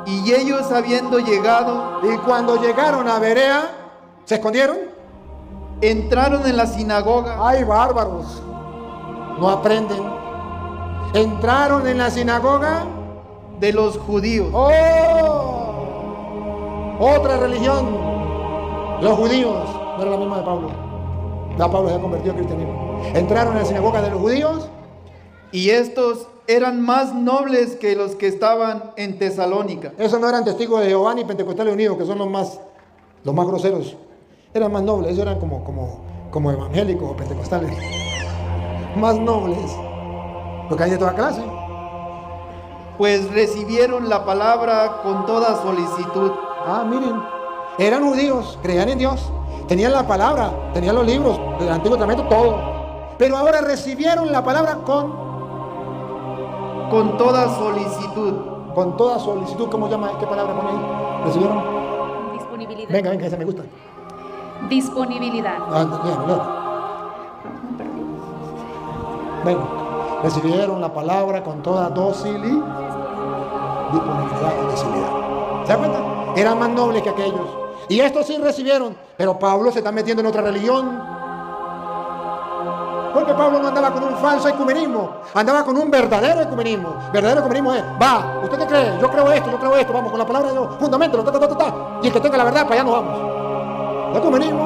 Y ellos habiendo llegado, Y cuando llegaron a Berea, ¿se escondieron? entraron en la sinagoga. ¡Ay, bárbaros! No aprenden. Entraron en la sinagoga. De los judíos. ¡Oh! Otra religión. Los judíos. No era la misma de Pablo. Ya Pablo se ha convertido en cristianismo. Entraron en la sinagoga de los judíos. Y estos eran más nobles que los que estaban en Tesalónica. Esos no eran testigos de Jehová ni pentecostales unidos, que son los más groseros. Eran más nobles. Esos eran como evangélicos o pentecostales. Más nobles. Porque hay de toda clase. Pues recibieron la palabra con toda solicitud. Ah, miren, eran judíos, creían en Dios, tenían la palabra, tenían los libros del Antiguo Testamento, todo. Pero ahora recibieron la palabra con toda solicitud. Con toda solicitud. ¿Cómo llama? ¿Qué palabra pone ahí? ¿Recibieron? Disponibilidad. Venga, esa me gusta. Disponibilidad. Venga, recibieron la palabra con toda disponibilidad y docilidad. ¿Se dan cuenta? Eran más nobles que aquellos. Y estos sí recibieron, pero Pablo se está metiendo en otra religión. Porque Pablo no andaba con un falso ecumenismo, andaba con un verdadero ecumenismo. Verdadero ecumenismo es, va, ¿usted qué cree? Yo creo esto, vamos, con la palabra de Dios, fundamentalo, y el que tenga la verdad, para allá nos vamos. Ecumenismo.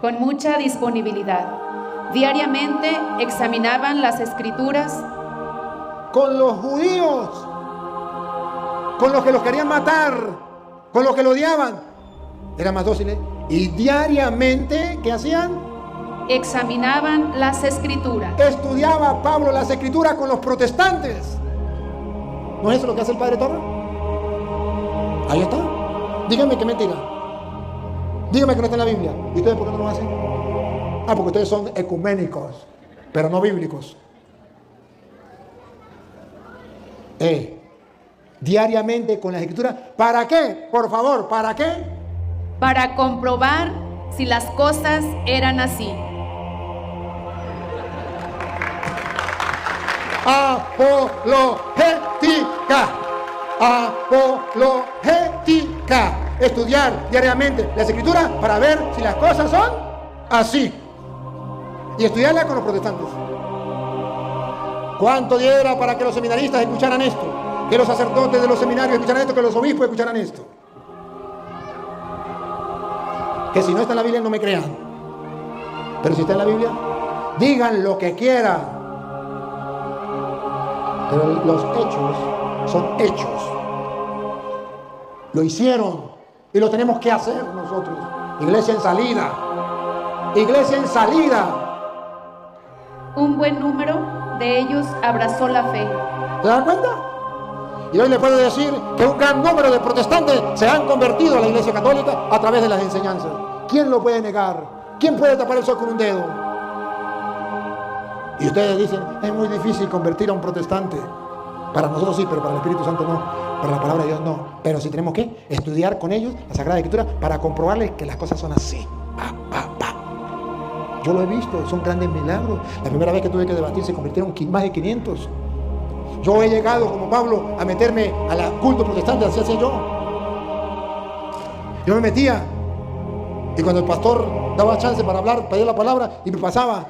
Con mucha disponibilidad. Diariamente examinaban las escrituras. Con los judíos, con los que los querían matar, con los que lo odiaban, eran más dóciles. Y diariamente, ¿qué hacían? Examinaban las escrituras. Estudiaba Pablo las escrituras con los protestantes. ¿No es eso lo que hace el Padre Torre? Ahí está. Díganme que mentira. Díganme que no está en la Biblia. ¿Y ustedes por qué no lo hacen? Ah, porque ustedes son ecuménicos, pero no bíblicos. Diariamente con las escrituras. ¿Para qué? Por favor, ¿para qué? Para comprobar si las cosas eran así. Apologética. Apologética. Estudiar diariamente las escrituras para ver si las cosas son así. Y estudiarla con los protestantes. ¿Cuánto diera para que los seminaristas escucharan esto? Que los sacerdotes de los seminarios escucharan esto, que los obispos escucharan esto. Que si no está en la Biblia no me crean. Pero si está en la Biblia, digan lo que quieran. Pero los hechos son hechos. Lo hicieron y lo tenemos que hacer nosotros. Iglesia en salida. Iglesia en salida. Un buen número de ellos abrazó la fe. ¿Se dan cuenta? Y hoy le puedo decir que un gran número de protestantes se han convertido a la Iglesia Católica a través de las enseñanzas. ¿Quién lo puede negar? ¿Quién puede tapar el sol con un dedo? Y ustedes dicen, es muy difícil convertir a un protestante. Para nosotros sí, pero para el Espíritu Santo no. Para la palabra de Dios no. Pero sí tenemos que estudiar con ellos la Sagrada Escritura para comprobarles que las cosas son así. Yo lo he visto, son grandes milagros. La primera vez que tuve que debatir se convirtieron más de 500. Yo he llegado, como Pablo, a meterme al culto protestante, así hacía yo. Yo me metía. Y cuando el pastor daba chance para hablar, pedía la palabra y me pasaba.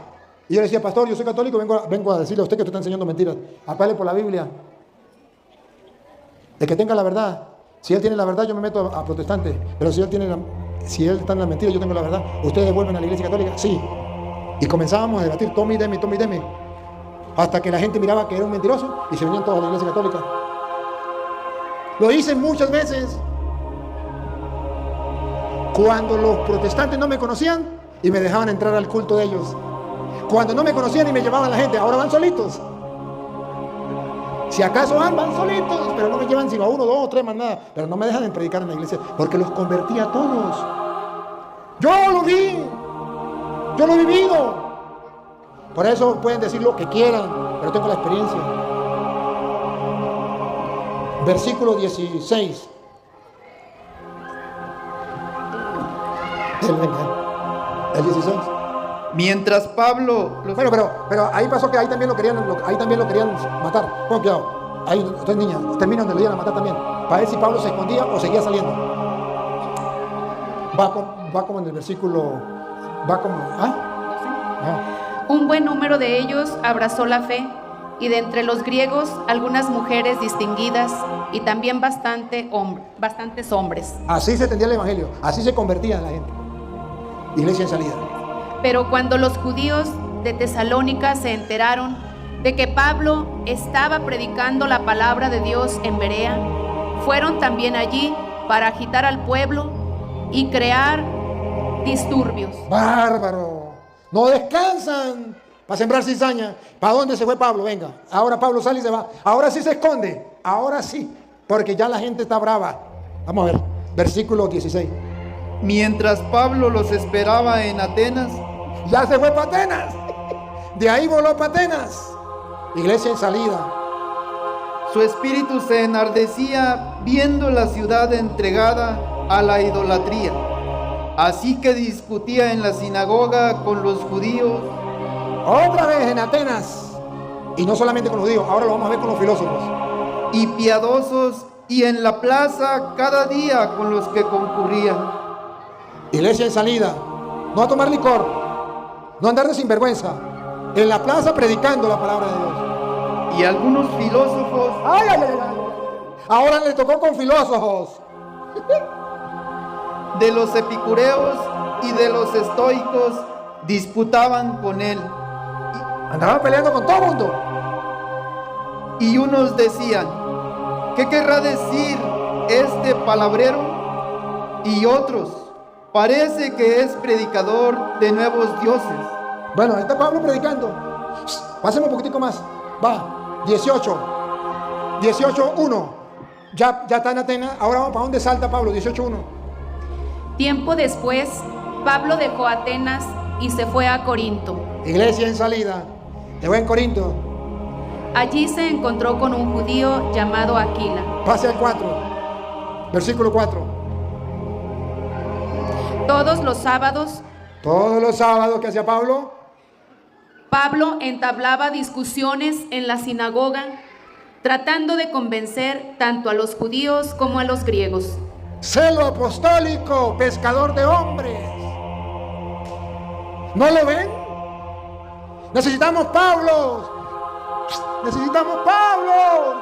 Y yo le decía, pastor, yo soy católico, vengo a decirle a usted que usted está enseñando mentiras. Apele por la Biblia. El que tenga la verdad. Si él tiene la verdad, yo me meto a protestante. Pero si él está en la mentira, yo tengo la verdad. ¿Ustedes vuelven a la Iglesia Católica? Sí. Y comenzábamos a debatir, tome y deme, tome y deme. Hasta que la gente miraba que era un mentiroso y se venían todos a la Iglesia Católica. Lo hice muchas veces. Cuando los protestantes no me conocían y me dejaban entrar al culto de ellos. Cuando no me conocían y me llevaban la gente, ahora van solitos. Si acaso van solitos, pero no me llevan sino a 1, 2 o 3 más nada. Pero no me dejan de predicar en la iglesia porque los convertí a todos. Yo lo vi, yo lo he vivido. Por eso pueden decir lo que quieran, pero tengo la experiencia. Versículo 16. El 16. Mientras Pablo... Bueno, pero ahí pasó que ahí también lo querían matar. Con cuidado. Ahí, ustedes niñas, terminan de lo iban a matar también. Para ver si Pablo se escondía o seguía saliendo. Va como en el versículo... Un buen número de ellos abrazó la fe, y de entre los griegos algunas mujeres distinguidas y también bastantes hombres. Así se entendía el evangelio, así se convertía la gente. Iglesia en salida. Pero cuando los judíos de Tesalónica se enteraron de que Pablo estaba predicando la palabra de Dios en Berea, fueron también allí para agitar al pueblo y crear disturbios. ¡Bárbaro! No descansan para sembrar cizaña. ¿Para dónde se fue Pablo? Venga, ahora Pablo sale y se va. Ahora sí se esconde, ahora sí, porque ya la gente está brava. Vamos a ver, versículo 16. Mientras Pablo los esperaba en Atenas, ya se fue para Atenas. De ahí voló para Atenas. Iglesia en salida. Su espíritu se enardecía viendo la ciudad entregada a la idolatría. Así que discutía en la sinagoga con los judíos. Otra vez en Atenas. Y no solamente con los judíos, ahora lo vamos a ver con los filósofos. Y piadosos, y en la plaza cada día con los que concurrían. Iglesia en salida. No a tomar licor. No andar de sinvergüenza. En la plaza predicando la palabra de Dios. Y algunos filósofos. ¡Ay! Ahora le tocó con filósofos. De los epicureos y de los estoicos disputaban con él. Andaban peleando con todo el mundo. Y unos decían, ¿qué querrá decir este palabrero? Y otros, parece que es predicador de nuevos dioses. Bueno, ahí está Pablo predicando. Pásame un poquitico más. Va, 18, 1. ya está en Atenas. Ahora vamos para dónde salta Pablo, 18:1. Tiempo después, Pablo dejó Atenas y se fue a Corinto. Iglesia en salida, llegó en Corinto. Allí se encontró con un judío llamado Aquila. Pase al 4, versículo 4. Todos los sábados, ¿qué hacía Pablo? Pablo entablaba discusiones en la sinagoga, tratando de convencer tanto a los judíos como a los griegos. Celo apostólico, pescador de hombres. ¿No lo ven? Necesitamos Pablos. Necesitamos Pablos.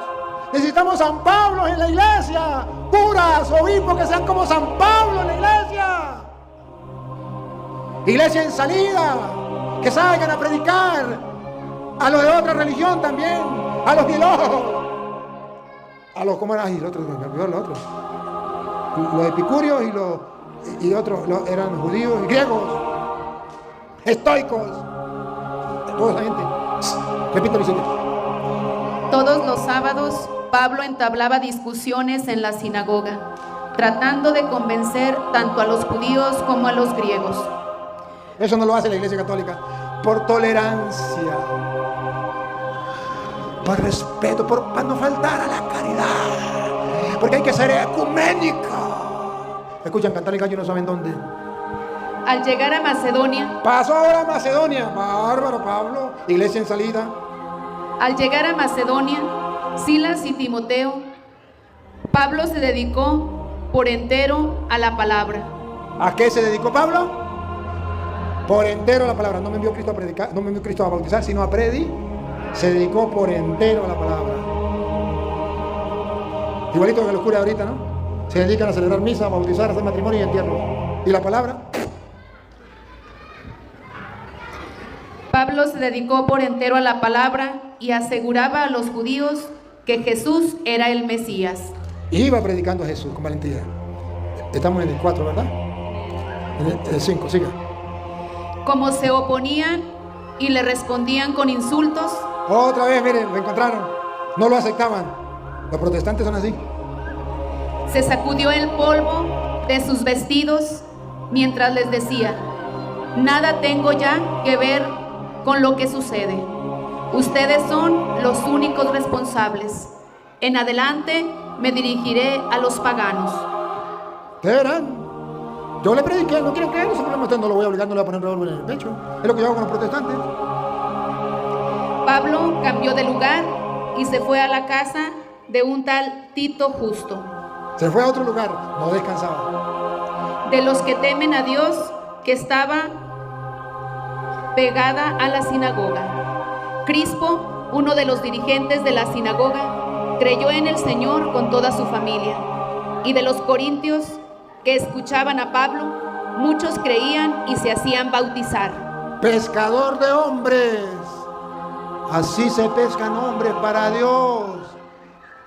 Necesitamos San Pablo en la iglesia. Curas, obispos que sean como San Pablo en la iglesia. Iglesia en salida. Que salgan a predicar a los de otra religión también. A los biólogos. A los, ¿cómo era? Y los otros, los epicúreos y otros eran judíos y griegos. Estoicos. Toda esa gente. Repítelo, Vicente. Todos los sábados, Pablo entablaba discusiones en la sinagoga, tratando de convencer tanto a los judíos como a los griegos. Eso no lo hace la Iglesia Católica. Por tolerancia, por respeto, para no faltar a la caridad. Porque hay que ser ecuménico. Escuchan cantar el gallo, no saben dónde. Al llegar a Macedonia, pasó ahora a Macedonia. Bárbaro Pablo, iglesia en salida. Al llegar a Macedonia, Silas y Timoteo, Pablo se dedicó por entero a la palabra. ¿A qué se dedicó Pablo? Por entero a la palabra. No me envió Cristo a predicar, no me envió Cristo a bautizar, sino a predicar. Se dedicó por entero a la palabra. Igualito que los curas ahorita, ¿no? Se dedican a celebrar misa, a bautizar, a hacer matrimonio y entierro. ¿Y la palabra? Pablo se dedicó por entero a la palabra y aseguraba a los judíos que Jesús era el Mesías. Iba predicando a Jesús con valentía. Estamos en el 4, ¿verdad? En el 5, siga. Como se oponían y le respondían con insultos. Otra vez, miren, lo encontraron. No lo aceptaban. Los protestantes son así. Se sacudió el polvo de sus vestidos mientras les decía: nada tengo ya que ver con lo que sucede. Ustedes son los únicos responsables. En adelante me dirigiré a los paganos. ¿Verán? Yo le prediqué, no quieren creer, simplemente no lo voy a obligar, no le voy a poner un revólver en el pecho. Es lo que yo hago con los protestantes. Pablo cambió de lugar y se fue a la casa de un tal Tito Justo. Se fue a otro lugar, no descansaba. De los que temen a Dios, que estaba pegada a la sinagoga. Crispo, uno de los dirigentes de la sinagoga, creyó en el Señor con toda su familia. Y de los corintios que escuchaban a Pablo, muchos creían y se hacían bautizar. Pescador de hombres. Así se pescan hombres para Dios.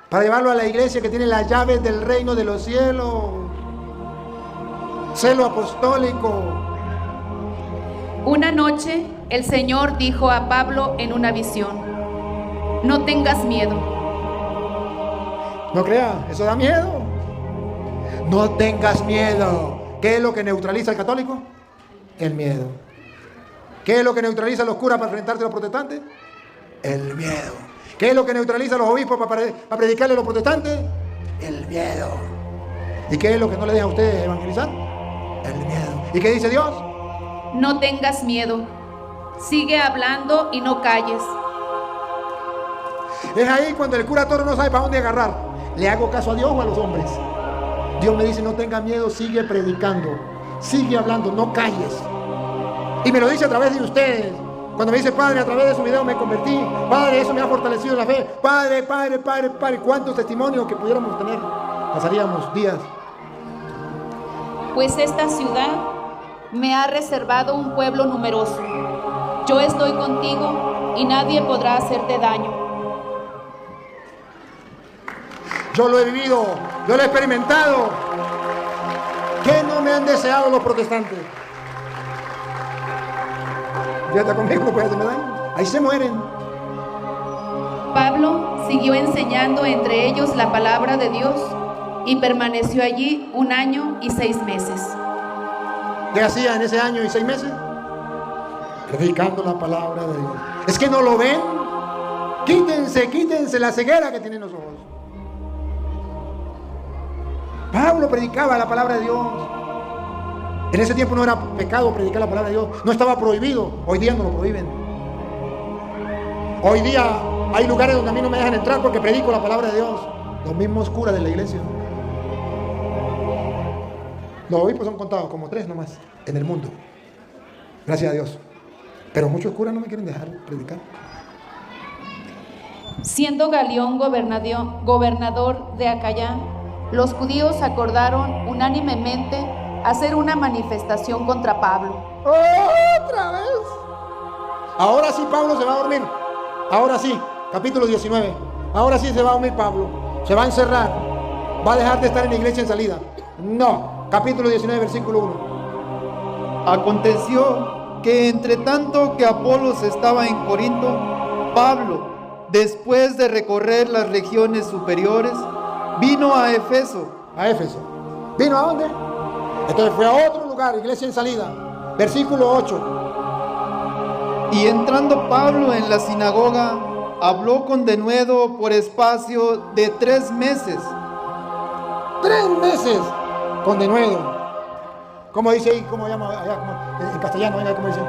Para llevarlo a la iglesia que tiene las llaves del reino de los cielos. Celo apostólico. Una noche el Señor dijo a Pablo en una visión: no tengas miedo. No crea, eso da miedo. No tengas miedo. ¿Qué es lo que neutraliza al católico? El miedo. ¿Qué es lo que neutraliza a los curas para enfrentarse a los protestantes? El miedo. ¿Qué es lo que neutraliza a los obispos para predicarle a los protestantes? El miedo. ¿Y qué es lo que no le deja a ustedes evangelizar? El miedo. ¿Y qué dice Dios? No tengas miedo. Sigue hablando y no calles. Es ahí cuando el cura toro no sabe para dónde agarrar. ¿Le hago caso a Dios o a los hombres? Dios me dice: no tengas miedo, sigue predicando, sigue hablando, no calles. Y me lo dice a través de ustedes. Cuando me dice: Padre, a través de su video me convertí. Padre, eso me ha fortalecido la fe. Padre, Padre, Padre, Padre. ¿Cuántos testimonios que pudiéramos tener? Pasaríamos días. Pues esta ciudad me ha reservado un pueblo numeroso. Yo estoy contigo y nadie podrá hacerte daño. Yo lo he vivido, yo lo he experimentado. ¿Qué no me han deseado los protestantes? Ya está conmigo, no puede hacerme daño. Ahí se mueren. Pablo siguió enseñando entre ellos la palabra de Dios y permaneció allí 1 año y 6 meses. ¿Qué hacía en ese año y 6 meses? Predicando la palabra de Dios. ¿Es que no lo ven? Quítense la ceguera que tienen los ojos. Pablo predicaba la palabra de Dios. En ese tiempo no era pecado predicar la palabra de Dios. No estaba prohibido. Hoy día no lo prohíben. Hoy día hay lugares donde a mí no me dejan entrar porque predico la palabra de Dios. Los mismos curas de la iglesia. Los obispos son contados como 3 nomás en el mundo. Gracias a Dios. Pero muchos curas no me quieren dejar predicar. Siendo Galión gobernador de Acaya, los judíos acordaron unánimemente hacer una manifestación contra Pablo. ¡Otra vez! Ahora sí Pablo se va a dormir. Ahora sí, capítulo 19. Ahora sí se va a dormir Pablo. Se va a encerrar. Va a dejar de estar en la iglesia en salida. No. Capítulo 19, versículo 1. Aconteció que entre tanto que Apolos estaba en Corinto, Pablo, después de recorrer las regiones superiores, vino a Éfeso. A Éfeso. ¿Vino a dónde? Entonces fue a otro lugar, iglesia en salida. Versículo 8. Y entrando Pablo en la sinagoga, habló con denuedo por espacio de 3 meses. 3 meses con denuedo. ¿Cómo dice ahí? ¿Cómo llama allá? En castellano, venga, ¿cómo dice?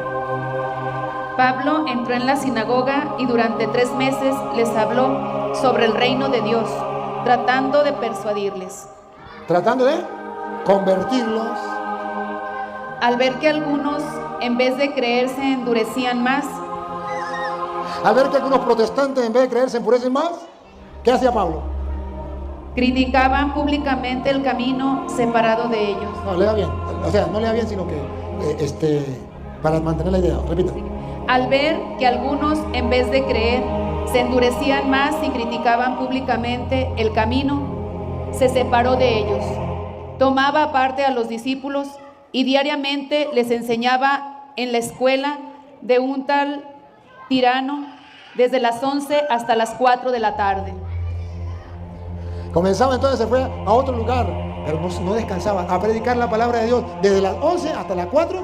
Pablo entró en la sinagoga y durante 3 meses les habló sobre el reino de Dios, tratando de persuadirles. Tratando de convertirlos. Al ver que algunos, en vez de creer, se endurecían más. Al ver que algunos protestantes, en vez de creer, se enfurecen más. ¿Qué hacía Pablo? Criticaban públicamente el camino separado de ellos. No, lea bien. O sea, no lea bien, sino que para mantener la idea. Repita. Al ver que algunos, en vez de creer, se endurecían más y criticaban públicamente el camino, se separó de ellos. Tomaba aparte a los discípulos y diariamente les enseñaba en la escuela de un tal Tirano desde las 11 hasta las 4 de la tarde. Comenzaba entonces, se fue a otro lugar, pero no descansaba, a predicar la palabra de Dios desde las 11 hasta las 4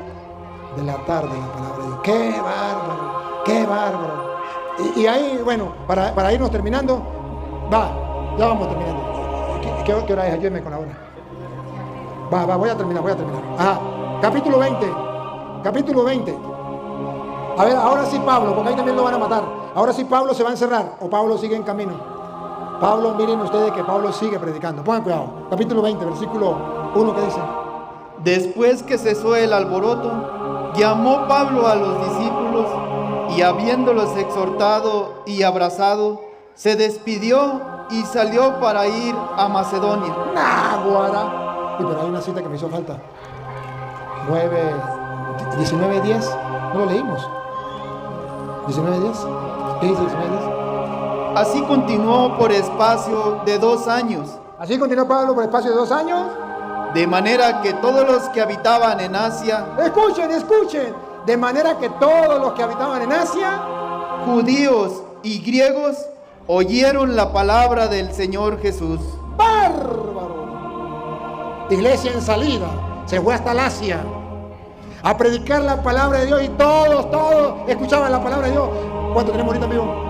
de la tarde, la palabra de Dios. ¡Qué bárbaro! ¡Qué bárbaro! Y ahí, bueno, para irnos terminando, ya vamos terminando. ¿Qué hora es? Ayúdeme con la hora. Voy a terminar. Ajá, capítulo 20. A ver, ahora sí Pablo, porque ahí también lo van a matar. Ahora sí Pablo se va a encerrar, o Pablo sigue en camino. Pablo, miren ustedes que Pablo sigue predicando. Pongan cuidado. Capítulo 20, versículo 1, ¿qué dice? Después que cesó el alboroto, llamó Pablo a los discípulos y habiéndolos exhortado y abrazado, se despidió y salió para ir a Macedonia. ¡Náguara! Pero hay una cita que me hizo falta. 19:10. No lo leímos. 19:10. ¿Qué dice 19:10? Así continuó por espacio de 2 años. Así continuó Pablo por espacio de 2 años. De manera que todos los que habitaban en Asia, escuchen, de manera que todos los que habitaban en Asia, judíos y griegos, oyeron la palabra del Señor Jesús. ¡Bárbaro! Iglesia en salida, se fue hasta el Asia a predicar la palabra de Dios y todos escuchaban la palabra de Dios. ¿Cuánto tenemos ahorita, amigo?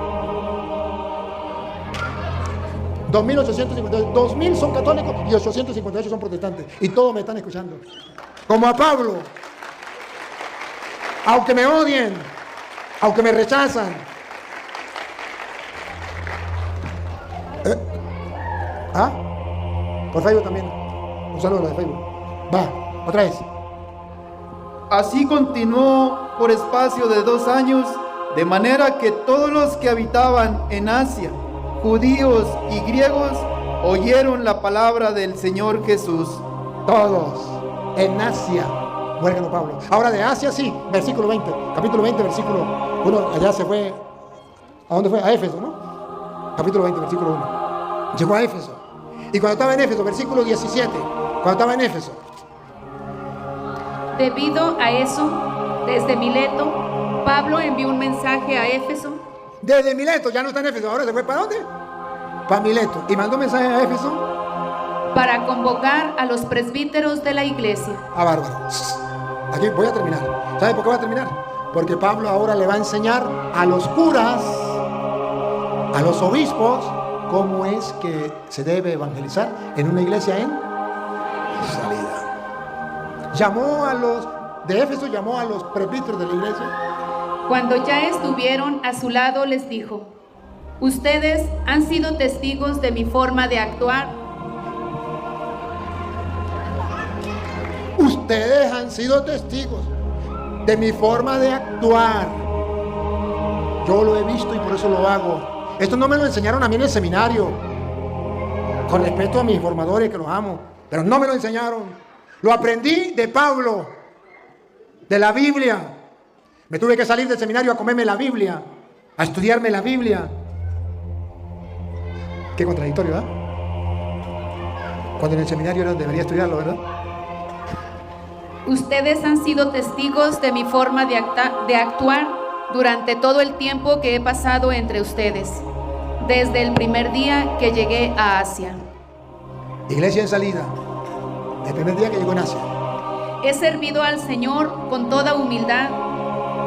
2.858. 2.000 son católicos y 858 son protestantes. Y todos me están escuchando. Como a Pablo. Aunque me odien, aunque me rechazan. Por Facebook también. Un saludo a la de Facebook. Otra vez. Así continuó por espacio de 2 años, de manera que todos los que habitaban en Asia, judíos y griegos, oyeron la palabra del Señor Jesús. Todos en Asia. Bueno, Pablo. Ahora de Asia sí, versículo 20, capítulo 20, versículo 1, allá se fue. ¿A dónde fue? A Éfeso, ¿no? Capítulo 20, versículo 1. Llegó a Éfeso. Y cuando estaba en Éfeso, versículo 17, cuando estaba en Éfeso. Debido a eso, desde Mileto, Pablo envió un mensaje a Éfeso desde Mileto, ya no está en Éfeso, ahora se fue ¿para dónde? Para Mileto. Y mandó mensaje a Éfeso. Para convocar a los presbíteros de la iglesia. Bárbaro. Aquí voy a terminar. ¿Sabe por qué voy a terminar? Porque Pablo ahora le va a enseñar a los curas, a los obispos, cómo es que se debe evangelizar en una iglesia en salida. Llamó a los de Éfeso, llamó a los presbíteros de la iglesia. Cuando ya estuvieron a su lado, les dijo: ustedes han sido testigos de mi forma de actuar. Ustedes han sido testigos de mi forma de actuar. Yo lo he visto y por eso lo hago. Esto no me lo enseñaron a mí en el seminario. Con respeto a mis formadores, que los amo, pero no me lo enseñaron. Lo aprendí de Pablo, de la Biblia. Me tuve que salir del seminario a comerme la Biblia, a estudiarme la Biblia. Qué contradictorio, ¿verdad? Cuando en el seminario era donde debería estudiarlo, ¿verdad? Ustedes han sido testigos de mi forma de actuar durante todo el tiempo que he pasado entre ustedes, desde el primer día que llegué a Asia. Iglesia en salida, el primer día que llegó en Asia. He servido al Señor con toda humildad,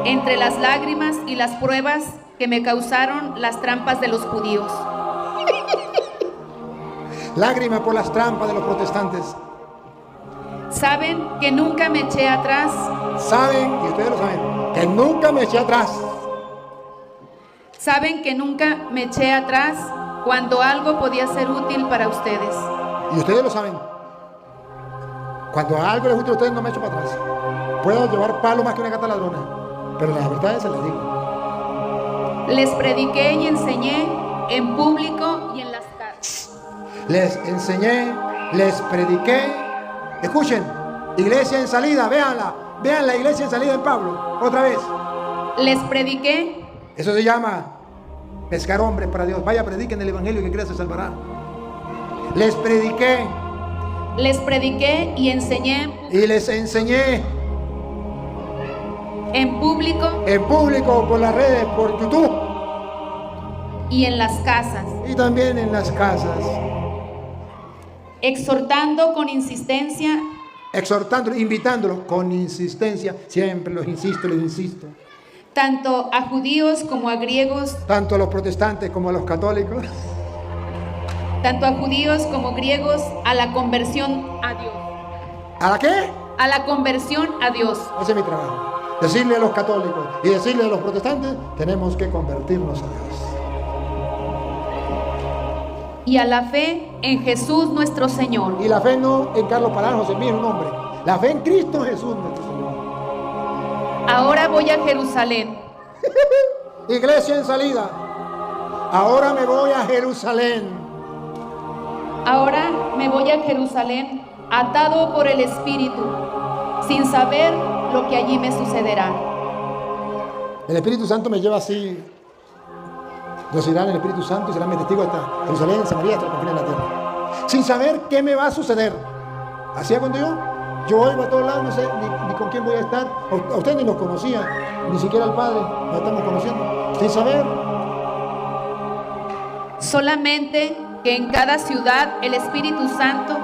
entre las lágrimas y las pruebas que me causaron las trampas de los judíos. Lágrimas por las trampas de los protestantes. Saben que nunca me eché atrás. Saben, y ustedes lo saben, que nunca me eché atrás. Saben que nunca me eché atrás cuando algo podía ser útil para ustedes. Y ustedes lo saben. Cuando algo les gusta a ustedes, no me echo para atrás. Puedo llevar palo más que una gata ladrona, pero la verdad se las digo. Les prediqué y enseñé en público y en las casas. Les enseñé, les prediqué. Escuchen, iglesia en salida, véanla. Vean la iglesia en salida en Pablo, otra vez. Les prediqué. Eso se llama pescar hombres para Dios. Vaya, prediquen el evangelio y que crea se salvarán. Les prediqué. Les prediqué y enseñé. Y les enseñé. En público. En público, por las redes, por YouTube. Y en las casas. Y también en las casas. Exhortando con insistencia. Exhortándolo, invitándolo con insistencia. Siempre les insisto. Tanto a judíos como a griegos. Tanto a los protestantes como a los católicos. Tanto a judíos como griegos a la conversión a Dios. ¿A la qué? A la conversión a Dios. Ese es mi trabajo. Decirle a los católicos y decirle a los protestantes, tenemos que convertirnos a Dios. Y a la fe en Jesús nuestro Señor. Y la fe no en Carlos Parán, José Miguel, un hombre. La fe en Cristo Jesús nuestro Señor. Ahora voy a Jerusalén. Iglesia en salida. Ahora me voy a Jerusalén. Ahora me voy a Jerusalén, atado por el Espíritu, sin saber lo que allí me sucederá. El Espíritu Santo me lleva así. Dios irá en el Espíritu Santo y serán mis testigos hasta Jerusalén, Samaria, hasta los confines de la tierra. Sin saber qué me va a suceder. Así cuando yo voy a todos lados, no sé ni con quién voy a estar. A usted ni los conocía, ni siquiera al Padre, nos estamos conociendo. Sin saber. Solamente que en cada ciudad el Espíritu Santo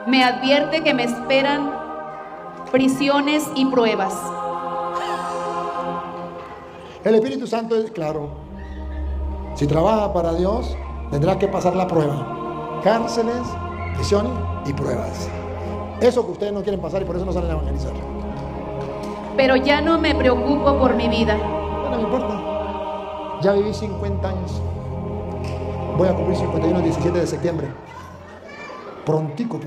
me advierte que me esperan prisiones y pruebas. El Espíritu Santo es claro. Si trabaja para Dios, tendrá que pasar la prueba. Cárceles, prisiones y pruebas. Eso que ustedes no quieren pasar y por eso no salen a evangelizar. Pero ya no me preocupo por mi vida. No me importa. Ya viví 50 años. Voy a cumplir 51 el 17 de septiembre. Prontico,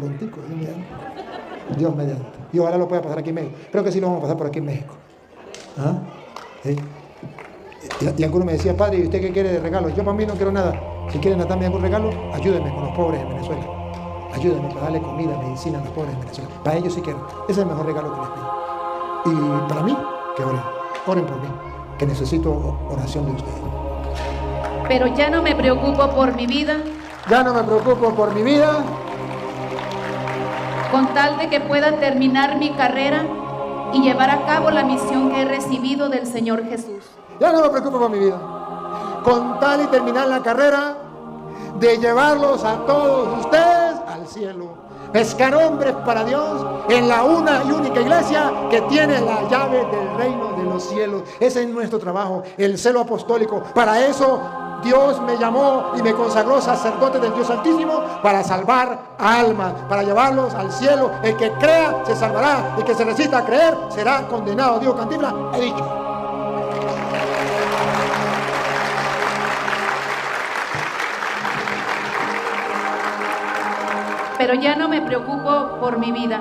Dios mediante. Y ojalá lo pueda pasar aquí en México. Creo que sí lo vamos a pasar por aquí en México. ¿Ah? ¿Sí? Y alguno me decía, padre, ¿y usted qué quiere de regalo? Yo para mí no quiero nada. Si quieren darme algún regalo, ayúdenme con los pobres en Venezuela. Ayúdenme para darle comida, medicina a los pobres en Venezuela. Para ellos sí quiero. Ese es el mejor regalo que les pido. Y para mí, que oren. Oren por mí, que necesito oración de ustedes. Pero ya no me preocupo por mi vida. Ya no me preocupo por mi vida. Con tal de que pueda terminar mi carrera y llevar a cabo la misión que he recibido del Señor Jesús. Ya no me preocupo por mi vida. con tal y terminar la carrera de llevarlos a todos ustedes al cielo. Pescar hombres para Dios en la una y única iglesia que tiene la llave del reino de los cielos. Ese es nuestro trabajo, el celo apostólico. Para eso Dios me llamó y me consagró sacerdote del Dios Altísimo, para salvar almas, para llevarlos al cielo. El que crea se salvará, el que se resista a creer será condenado. Digo, Cantinflas, he dicho. Pero ya no me preocupo por mi vida,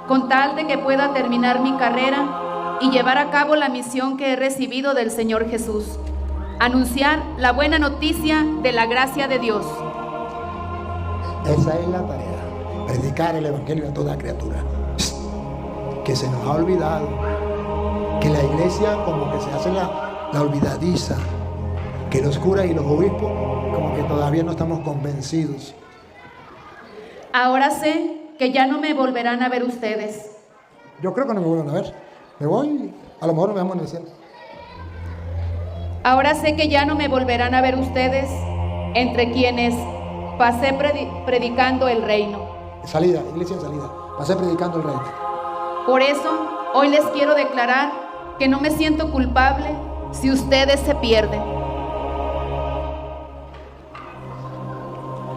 con tal de que pueda terminar mi carrera y llevar a cabo la misión que he recibido del Señor Jesús: anunciar la buena noticia de la gracia de Dios. Esa es la tarea, predicar el evangelio a toda criatura. Que se nos ha olvidado, que la iglesia como que se hace la olvidadiza, que los curas y los obispos como que todavía no estamos convencidos. Ahora sé que ya no me volverán a ver ustedes. Yo creo que no me vuelven a ver. Me voy, a lo mejor nos vemos en el cielo. Ahora sé que ya no me volverán a ver ustedes, entre quienes pasé predicando el reino. Salida, iglesia en salida. Pasé predicando el reino. Por eso, hoy les quiero declarar que no me siento culpable si ustedes se pierden.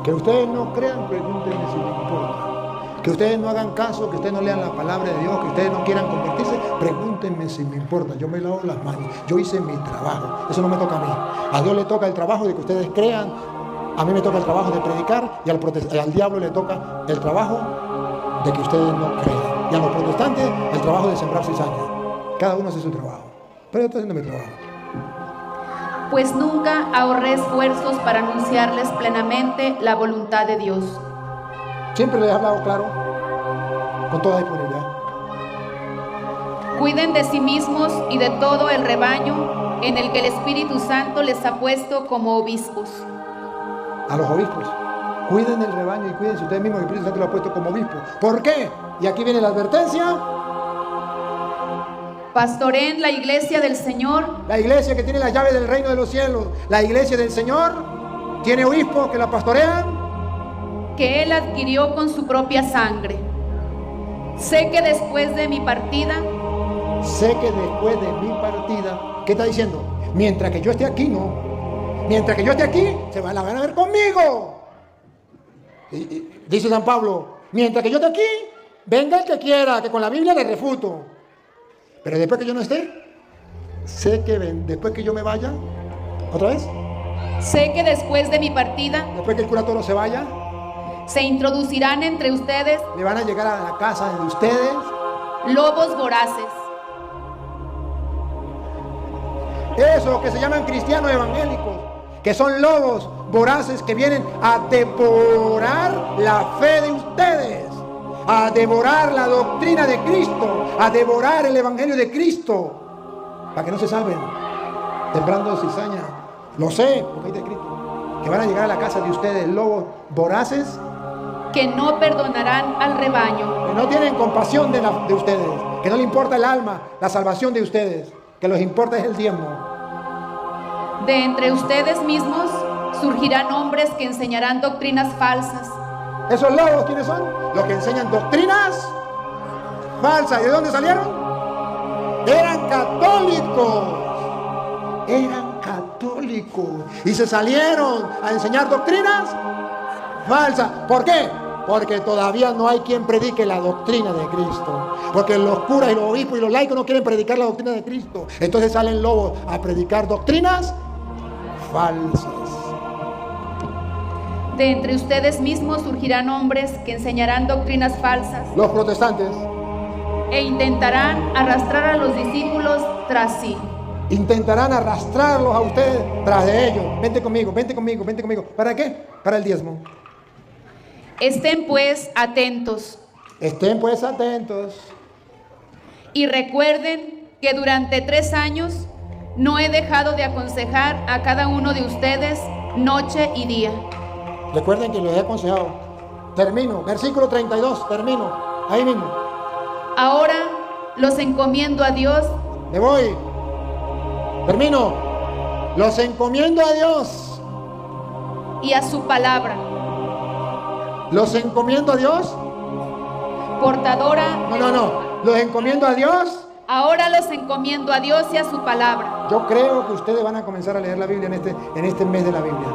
Que ustedes no crean, pregúntenme si les importa. Que ustedes no hagan caso, que ustedes no lean la palabra de Dios, que ustedes no quieran convertirse, pregúntenme si me importa. Yo me lavo las manos, yo hice mi trabajo. Eso no me toca a mí. A Dios le toca el trabajo de que ustedes crean, a mí me toca el trabajo de predicar, y al diablo le toca el trabajo de que ustedes no crean. Y a los protestantes el trabajo de sembrar cizaña. Cada uno hace su trabajo. Pero yo estoy haciendo mi trabajo. Pues nunca ahorré esfuerzos para anunciarles plenamente la voluntad de Dios. Siempre les he hablado claro, con toda disponibilidad. Cuiden de sí mismos y de todo el rebaño en el que el Espíritu Santo les ha puesto como obispos. A los obispos, cuiden el rebaño y cuídense ustedes mismos, el Espíritu Santo lo ha puesto como obispo. ¿Por qué? Y aquí viene la advertencia. Pastoreen la iglesia del Señor. La iglesia que tiene la llave del reino de los cielos. La iglesia del Señor tiene obispos que la pastorean, que Él adquirió con su propia sangre. Sé que después de mi partida, ¿qué está diciendo? Mientras que yo esté aquí, no. Mientras que yo esté aquí, se van a ver conmigo. Y dice San Pablo, mientras que yo esté aquí, venga el que quiera, que con la Biblia le refuto. Pero después que yo no esté, sé que después que yo me vaya, ¿otra vez? Sé que después de mi partida, después que el cura Toro se vaya, se introducirán entre ustedes, le van a llegar a la casa de ustedes, lobos voraces. Esos que se llaman cristianos evangélicos, que son lobos voraces que vienen a devorar la fe de ustedes, a devorar la doctrina de Cristo, a devorar el evangelio de Cristo, para que no se salven, sembrando cizaña. Lo sé, porque está escrito, que van a llegar a la casa de ustedes lobos voraces, que no perdonarán al rebaño, que no tienen compasión de ustedes, que no les importa el alma, la salvación de ustedes, que les importa es el diezmo. De entre ustedes mismos surgirán hombres que enseñarán doctrinas falsas. ¿Esos lobos quiénes son? Los que enseñan doctrinas falsas. ¿Y de dónde salieron? Eran católicos. Eran católicos. Y se salieron a enseñar doctrinas falsas. ¿Por qué? Porque todavía no hay quien predique la doctrina de Cristo. Porque los curas y los obispos y los laicos no quieren predicar la doctrina de Cristo. Entonces salen lobos a predicar doctrinas falsas. De entre ustedes mismos surgirán hombres que enseñarán doctrinas falsas. Los protestantes. E intentarán arrastrar a los discípulos tras sí. Intentarán arrastrarlos a ustedes tras de ellos. Vente conmigo, vente conmigo, vente conmigo. ¿Para qué? Para el diezmo. Estén pues atentos. Estén pues atentos. Y recuerden que durante 3 años no he dejado de aconsejar a cada uno de ustedes noche y día. Recuerden que los he aconsejado. Termino, versículo 32, termino, ahí mismo. Ahora los encomiendo a Dios. Me voy. Termino. Los encomiendo a Dios. y a su palabra, Los encomiendo a Dios. portadora. No. Los encomiendo a Dios. Ahora los encomiendo a Dios y a su palabra. Yo creo que ustedes van a comenzar a leer la Biblia en este mes de la Biblia.